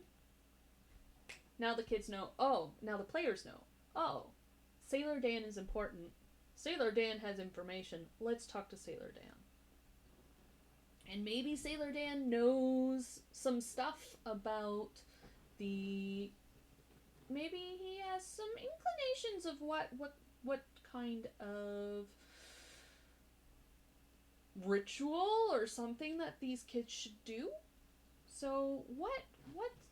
now the kids know, now the players know, Sailor Dan is important. Sailor Dan has information. Let's talk to Sailor Dan. And maybe Sailor Dan knows some stuff about maybe he has some inclinations of what kind of ritual or something that these kids should do. So what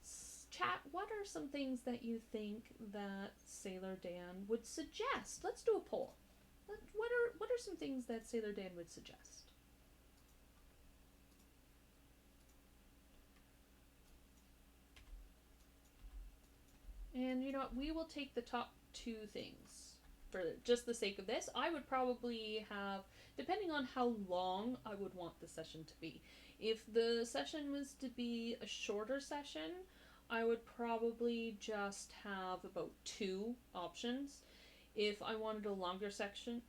are some things that you think that Sailor Dan would suggest? Let's do a poll. What are some things that Sailor Dan would suggest? And you know what? We will take the top 2 things for just the sake of this. I would probably have, depending on how long I would want the session to be. If the session was to be a shorter session, I would probably just have about 2 options. If I wanted a longer session,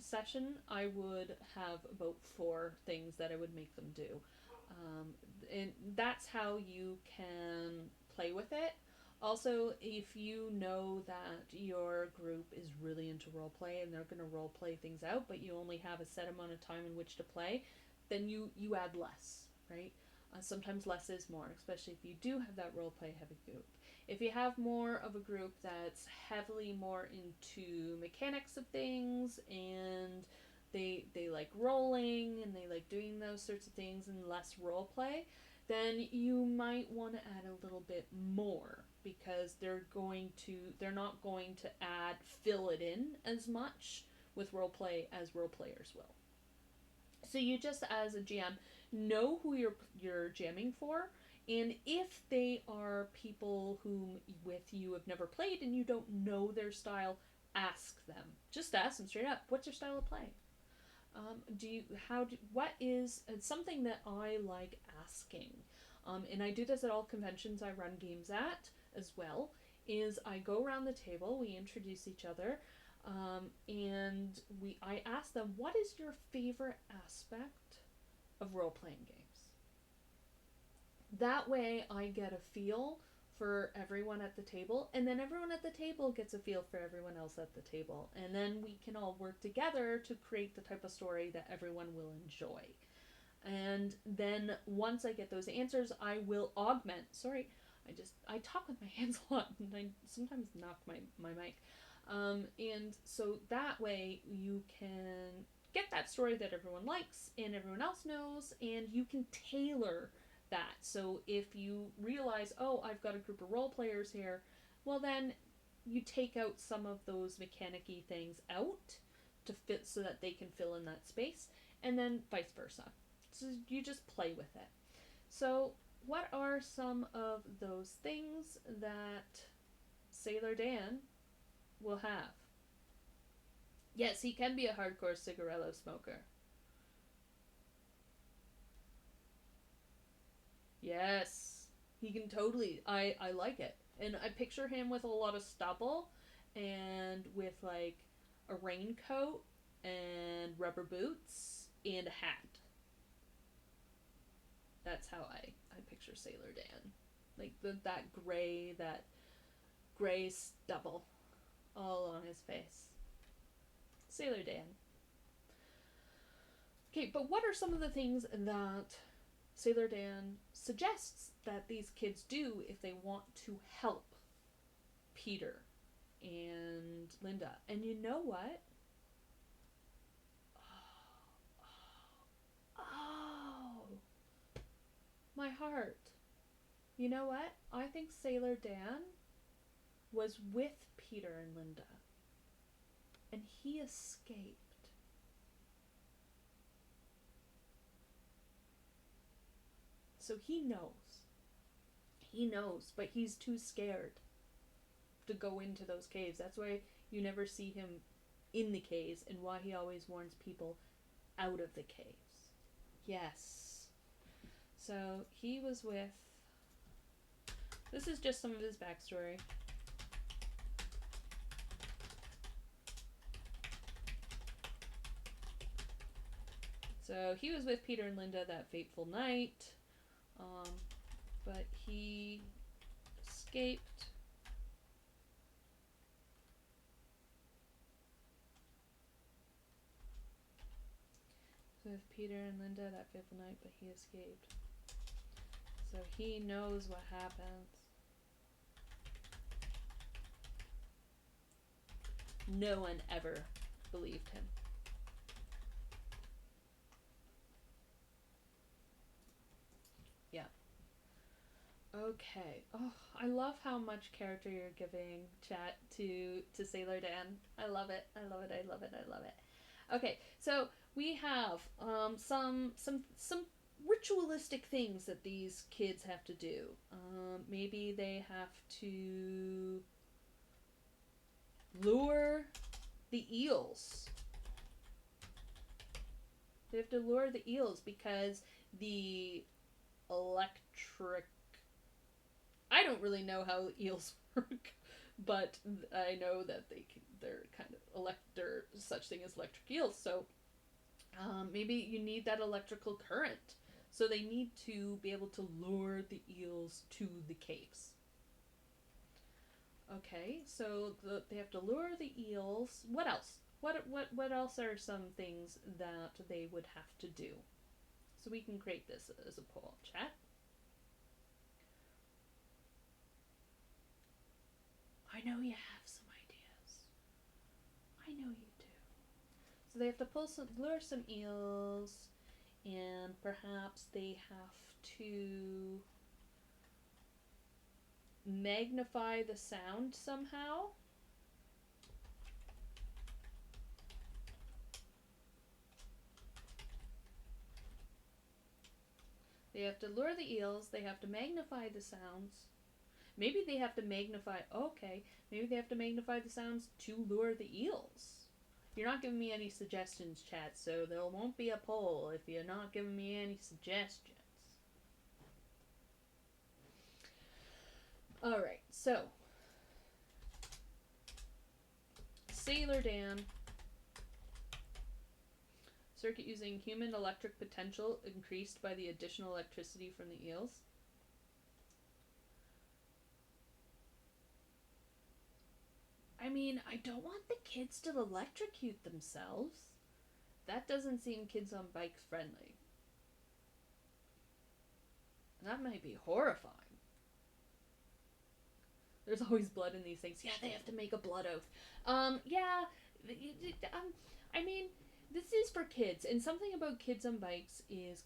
I would have about 4 things that I would make them do. And that's how you can play with it. Also, if you know that your group is really into roleplay and they're going to roleplay things out, but you only have a set amount of time in which to play, then you add less, right? Sometimes less is more, especially if you do have that roleplay heavy group. If you have more of a group that's heavily more into mechanics of things and they like rolling and they like doing those sorts of things and less role play, then you might want to add a little bit more because they're not going to fill it in as much with role play as role players will. So you just, as a GM, know who you're jamming for, and if they are people whom with you have never played and you don't know their style, ask them. Just ask them straight up. What's your style of play? What is something that I like asking, and I do this at all conventions I run games at as well, is I go around the table, we introduce each other, and I ask them, what is your favorite aspect of role-playing games? That way I get a feel for everyone at the table, and then everyone at the table gets a feel for everyone else at the table, and then we can all work together to create the type of story that everyone will enjoy. And then once I get those answers, I will augment. Sorry, I talk with my hands a lot, and I sometimes knock my mic. And so that way you can get that story that everyone likes and everyone else knows, and you can tailor that. So if you realize, oh, I've got a group of role players here, well then you take out some of those mechanic-y things out to fit so that they can fill in that space, and then vice versa. So you just play with it. So what are some of those things that Sailor Dan will have? Yes, he can be a hardcore cigarillo smoker. Yes, he can totally. I like it. And I picture him with a lot of stubble and with like a raincoat and rubber boots and a hat. That's how I picture Sailor Dan. Like that gray stubble all on his face. Sailor Dan. Okay, but what are some of the things that Sailor Dan suggests that these kids do if they want to help Peter and Linda? And you know what? Oh, my heart. You know what? I think Sailor Dan was with Peter and Linda, and he escaped. So he knows. He knows, but he's too scared to go into those caves. That's why you never see him in the caves, and why he always warns people out of the caves. Yes. So he was with. This is just some of his backstory. So he was with Peter and Linda that fateful night, but he escaped. With Peter and Linda that fateful night, but he escaped. So he knows what happens. No one ever believed him. Yeah. Okay. Oh, I love how much character you're giving, chat, to Sailor Dan. I love it. I love it. I love it. I love it. Okay, so we have some ritualistic things that these kids have to do. Maybe they have to lure the eels. They have to lure the eels because the electric. I don't really know how eels work, but I know that they're kind of they're such thing as electric eels. So maybe you need that electrical current So they need to be able to lure the eels to the caves. Okay, so they have to lure the eels. What else? What else are some things that they would have to do? So we can create this as a poll. Chat. I know you have some ideas. I know you do. So they have to lure some eels, and perhaps they have to magnify the sound somehow. They have to lure the eels, they have to magnify the sounds. Maybe they have to magnify, okay, maybe they have to magnify the sounds to lure the eels. You're not giving me any suggestions, chat, so there won't be a poll if you're not giving me any suggestions. Alright, so Sailor Dan. Circuit using human electric potential increased by the additional electricity from the eels. I mean, I don't want the kids to electrocute themselves. That doesn't seem kids on bikes friendly. That might be horrifying. There's always blood in these things. Yeah, they have to make a blood oath. Yeah, I mean, this is for kids, and something about kids on bikes is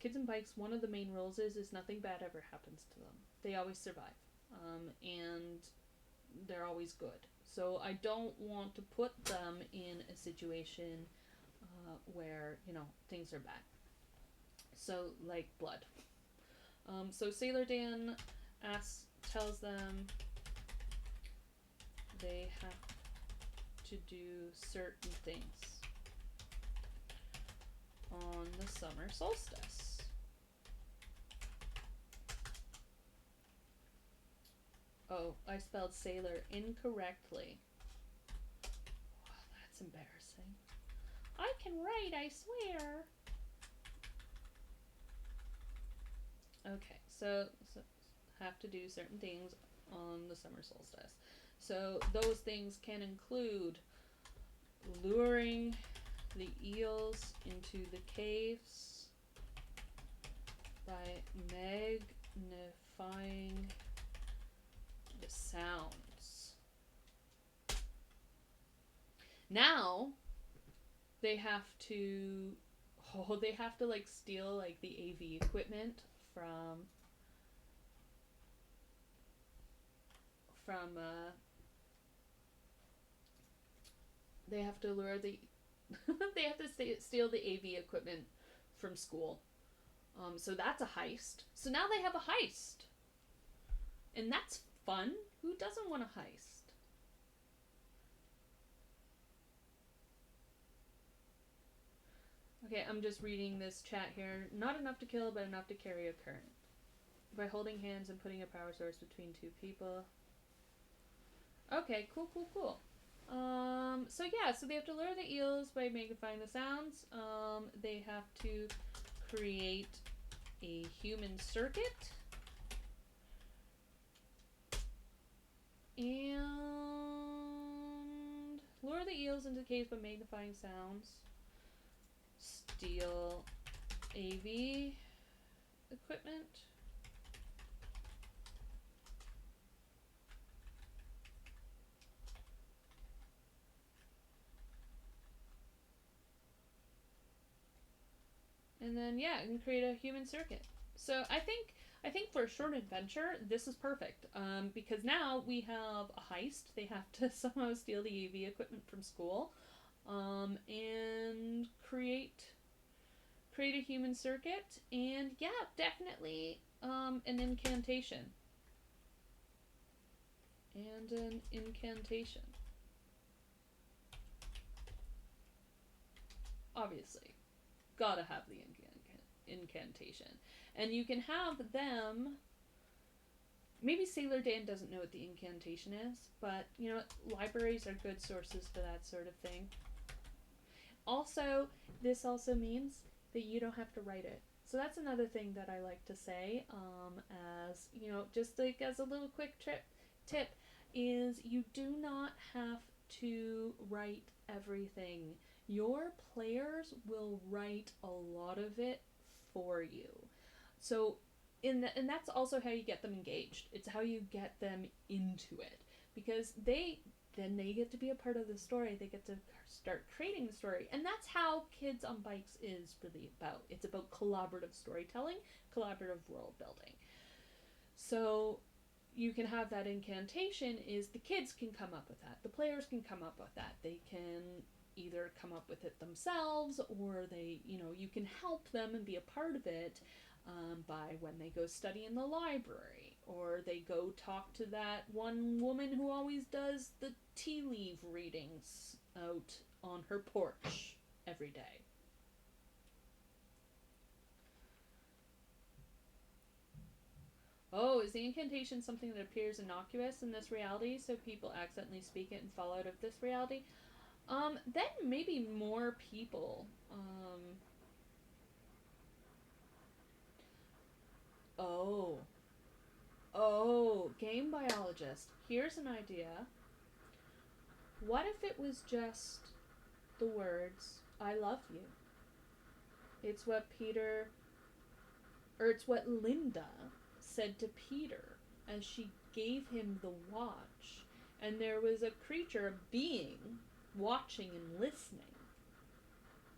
one of the main rules is nothing bad ever happens to them. They always survive, and they're always good. So I don't want to put them in a situation where things are bad. So like blood. So Sailor Dan tells them they have to do certain things on the summer solstice. Oh, I spelled sailor incorrectly. Oh, that's embarrassing. I can write, I swear. Okay, so have to do certain things on the summer solstice. So those things can include luring the eels into the caves by magnifying the sounds. Now they have to like steal like the AV equipment from they have to lure the they have to steal the AV equipment from school. So that's a heist. So now they have a heist. And that's fun. Who doesn't want a heist? Okay, I'm just reading this chat here. Not enough to kill, but enough to carry a current. By holding hands and putting a power source between two people. Okay, cool. So yeah, so they have to lure the eels by magnifying the sounds. They have to create a human circuit. And lure the eels into the caves by magnifying sounds. Steal AV equipment. And then yeah, and create a human circuit. So I think for a short adventure, this is perfect. Because now we have a heist. They have to somehow steal the AV equipment from school, and create a human circuit. And yeah, definitely an incantation. And an incantation. Obviously, gotta have the incantation. And you can have them. Maybe Sailor Dan doesn't know what the incantation is, but you know, libraries are good sources for that sort of thing. Also, this also means that you don't have to write it. So that's another thing that I like to say, as just like as a little quick tip, is you do not have to write everything. Your players will write a lot of it for you. So, and that's also how you get them engaged. It's how you get them into it, because they get to be a part of the story. They get to start creating the story. And that's how Kids on Bikes is really about. It's about collaborative storytelling, collaborative world building. So you can have that incantation is the kids can come up with that. The players can come up with that. They can either come up with it themselves, or you can help them and be a part of it, by when they go study in the library, or they go talk to that one woman who always does the tea leaf readings out on her porch every day. Oh, is the incantation something that appears innocuous in this reality, so people accidentally speak it and fall out of this reality? Then maybe more people. Oh. Oh, game biologist. Here's an idea. What if it was just the words, I love you? It's what it's what Linda said to Peter as she gave him the watch. And there was a creature, a being, watching and listening,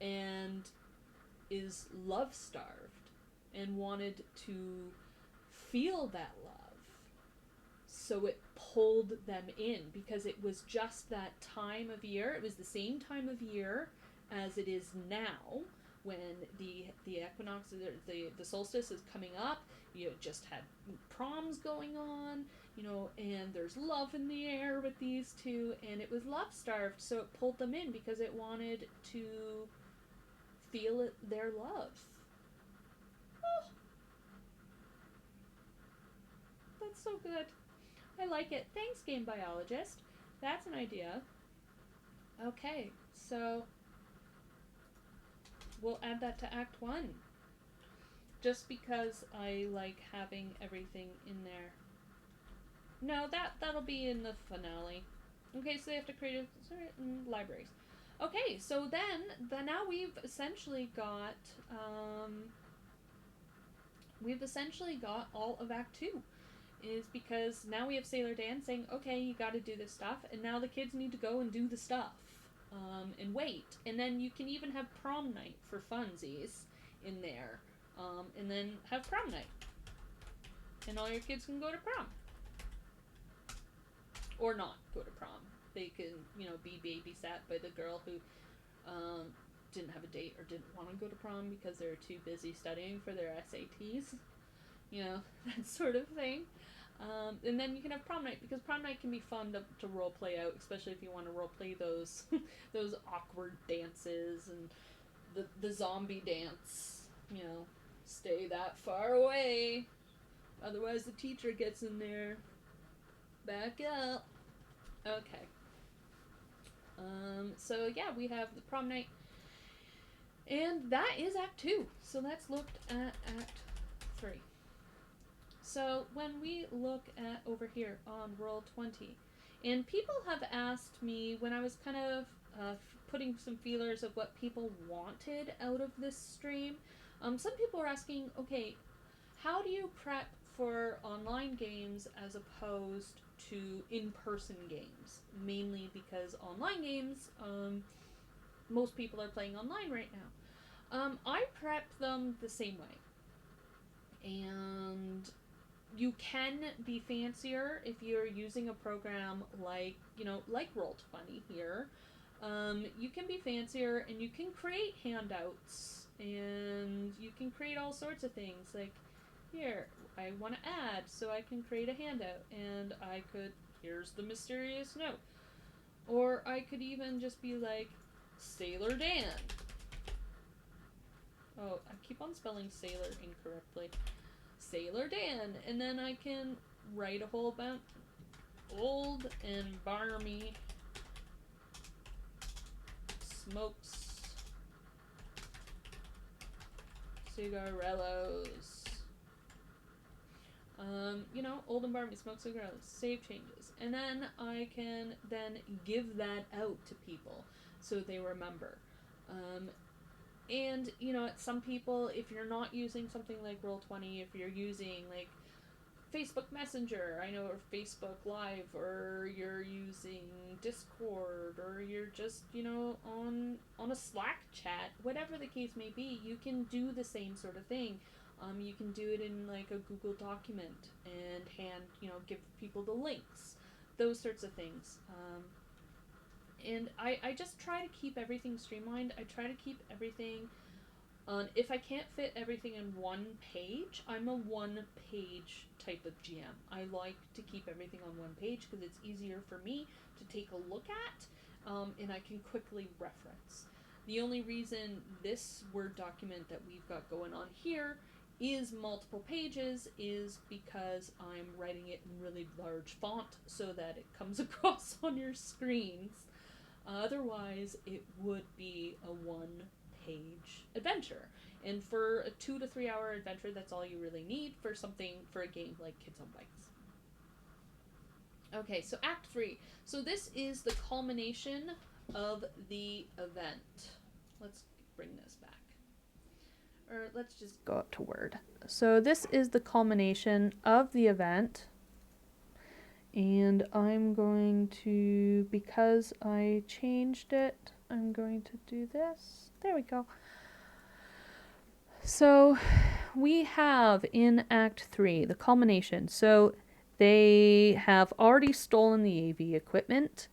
and is love starved and wanted to feel that love. So it pulled them in because it was just that time of year. It was the same time of year as it is now, when the equinox, the solstice is coming up. You just had proms going on, and there's love in the air with these two, and it was love starved, so it pulled them in because it wanted to feel their love. Oh, that's so good. I like it. Thanks, game biologist. That's an idea. Okay, so we'll add that to Act 1. Just because I like having everything in there. No, that'll be in the finale. Okay, so they have to create libraries. Okay, so then now we've essentially got all of Act 2. Is because now we have Sailor Dan saying, okay, you got to do this stuff, and now the kids need to go and do the stuff, and wait. And then you can even have prom night for funsies in there, and then have prom night, and all your kids can go to prom, or not go to prom. They can, be babysat by the girl who didn't have a date or didn't want to go to prom because they were too busy studying for their SATs. That sort of thing. And then you can have prom night, because prom night can be fun to role play out, especially if you want to role play those those awkward dances and the zombie dance. Stay that far away, otherwise the teacher gets in there. Back up. Okay. So yeah, we have the prom night, and that is Act 2. So let's look at Act 3. So when we look at over here on Roll20, and people have asked me when I was kind of putting some feelers of what people wanted out of this stream, some people are asking, okay, how do you prep for online games as opposed to in-person games? Mainly because online games, most people are playing online right now. I prep them the same way. And you can be fancier if you're using a program like Roll20 here. You can be fancier, and you can create handouts, and you can create all sorts of things. Like, here, I want to add, so I can create a handout, and I could, here's the mysterious note. Or I could even just be like, Sailor Dan. Oh, I keep on spelling sailor incorrectly. Sailor Dan, and then I can write a whole bunch. Old and barmy smokes cigarellos. Old environment, smoke cigarettes, save changes. And then I can then give that out to people so they remember. And, some people, if you're not using something like Roll20, if you're using, like, Facebook Messenger, or Facebook Live, or you're using Discord, or you're just, on a Slack chat, whatever the case may be, you can do the same sort of thing. You can do it in like a Google document and give people the links, those sorts of things. And I just try to keep everything streamlined. I try to keep everything on. If I can't fit everything in one page, I'm a one-page type of GM. I like to keep everything on one page because it's easier for me to take a look at, and I can quickly reference. The only reason this Word document that we've got going on here is multiple pages is because I'm writing it in really large font so that it comes across on your screens. Otherwise, it would be a one-page adventure. And for a 2 to 3 hour adventure, that's all you really need for a game like Kids on Bikes. Okay, so Act 3. So this is the culmination of the event. Let's bring this back. Or let's just go up to Word. So this is the culmination of the event. And I'm going to, because I changed it, I'm going to do this. There we go. So we have in Act 3, the culmination. So they have already stolen the AV equipment.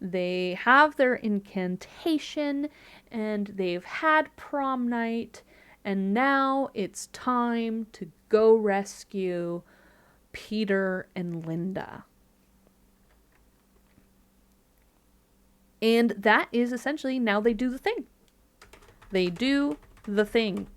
They have their incantation, and they've had prom night, and now it's time to go rescue Peter and Linda. And that is essentially now they do the thing. They do the thing.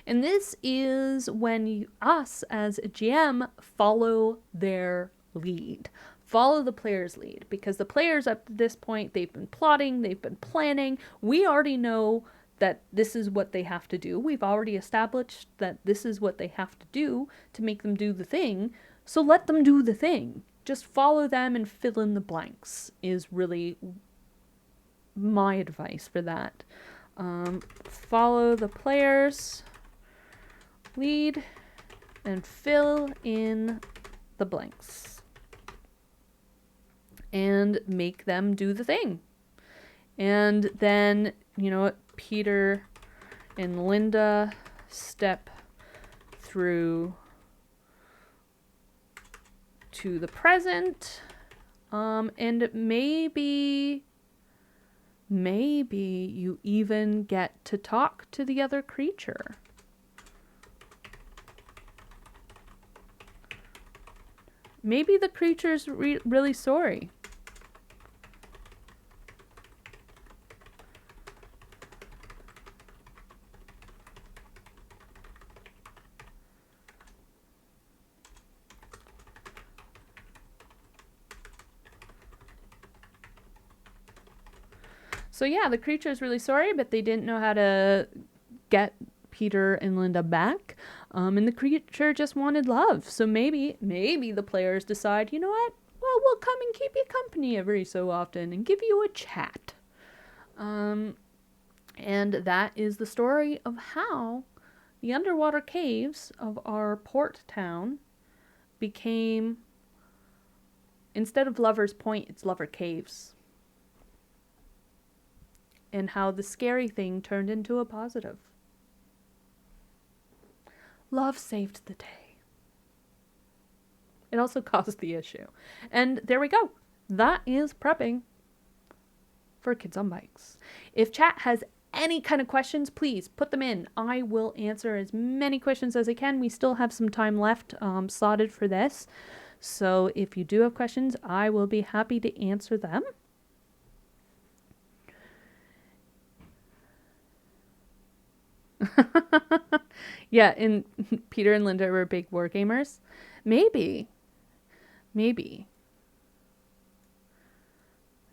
And this is when us as a GM follow their lead. Follow the player's lead. Because the players up to this point, they've been plotting, they've been planning. We already know that this is what they have to do. We've already established that this is what they have to do to make them do the thing. So let them do the thing. Just follow them and fill in the blanks is really my advice for that. Follow the players' lead and fill in the blanks. And make them do the thing. And then, Peter and Linda step through to the present, and maybe you even get to talk to the other creature. Maybe the creature's really sorry. So yeah, the creature is really sorry, but they didn't know how to get Peter and Linda back. And the creature just wanted love. So maybe the players decide, you know what? Well, we'll come and keep you company every so often and give you a chat. And that is the story of how the underwater caves of our port town became, instead of Lover's Point, it's Lover Caves. And how the scary thing turned into a positive. Love saved the day. It also caused the issue. And there we go. That is prepping for Kids on Bikes. If chat has any kind of questions, please put them in. I will answer as many questions as I can. We still have some time left slotted for this. So if you do have questions, I will be happy to answer them. Yeah, and Peter and Linda were big war gamers. Maybe.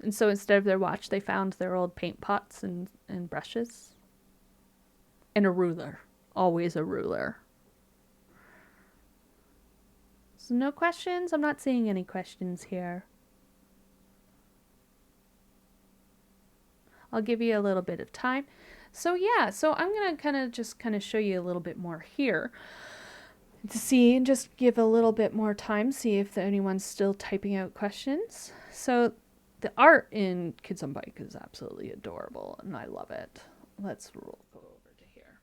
And so instead of their watch, they found their old paint pots and brushes. And a ruler. Always a ruler. So no questions? I'm not seeing any questions here. I'll give you a little bit of time. So yeah, so I'm going to just show you a little bit more here to see and just give a little bit more time, see if anyone's still typing out questions. So the art in Kids on Bike is absolutely adorable and I love it. Let's go over to here.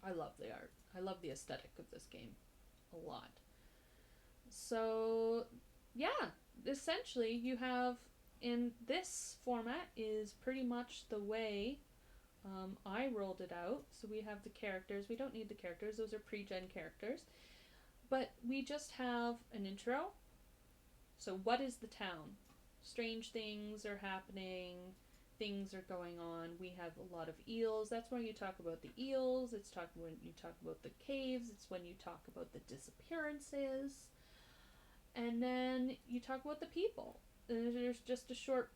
I love the art. I love the aesthetic of this game a lot. So yeah, essentially you have, in this format is pretty much the way I rolled it out. So we have the characters. We don't need the characters. Those are pre-gen characters. But we just have an intro. So what is the town? Strange things are happening. Things are going on. We have a lot of eels. That's when you talk about the eels. It's when you talk about the caves. It's when you talk about the disappearances. And then you talk about the people. And there's just a short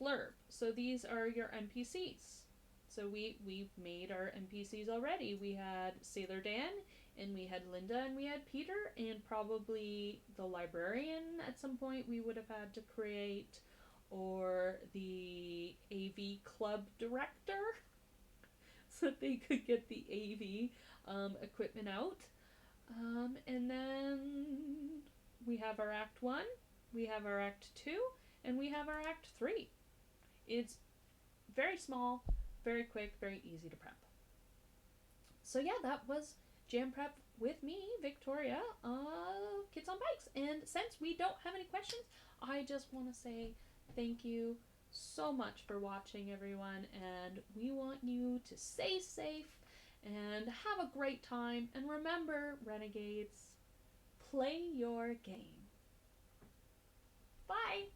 blurb. So these are your NPCs. So we've made our NPCs already. We had Sailor Dan, and we had Linda, and we had Peter, and probably the librarian at some point we would have had to create, or the AV club director, so that they could get the AV equipment out. And then we have our Act 1, we have our Act 2, and we have our Act 3. It's very small, very quick, very easy to prep. So yeah, that was Jam Prep with me, Victoria, of Kids on Bikes. And since we don't have any questions, I just want to say thank you so much for watching, everyone. And we want you to stay safe and have a great time. And remember, Renegades, play your game. Bye!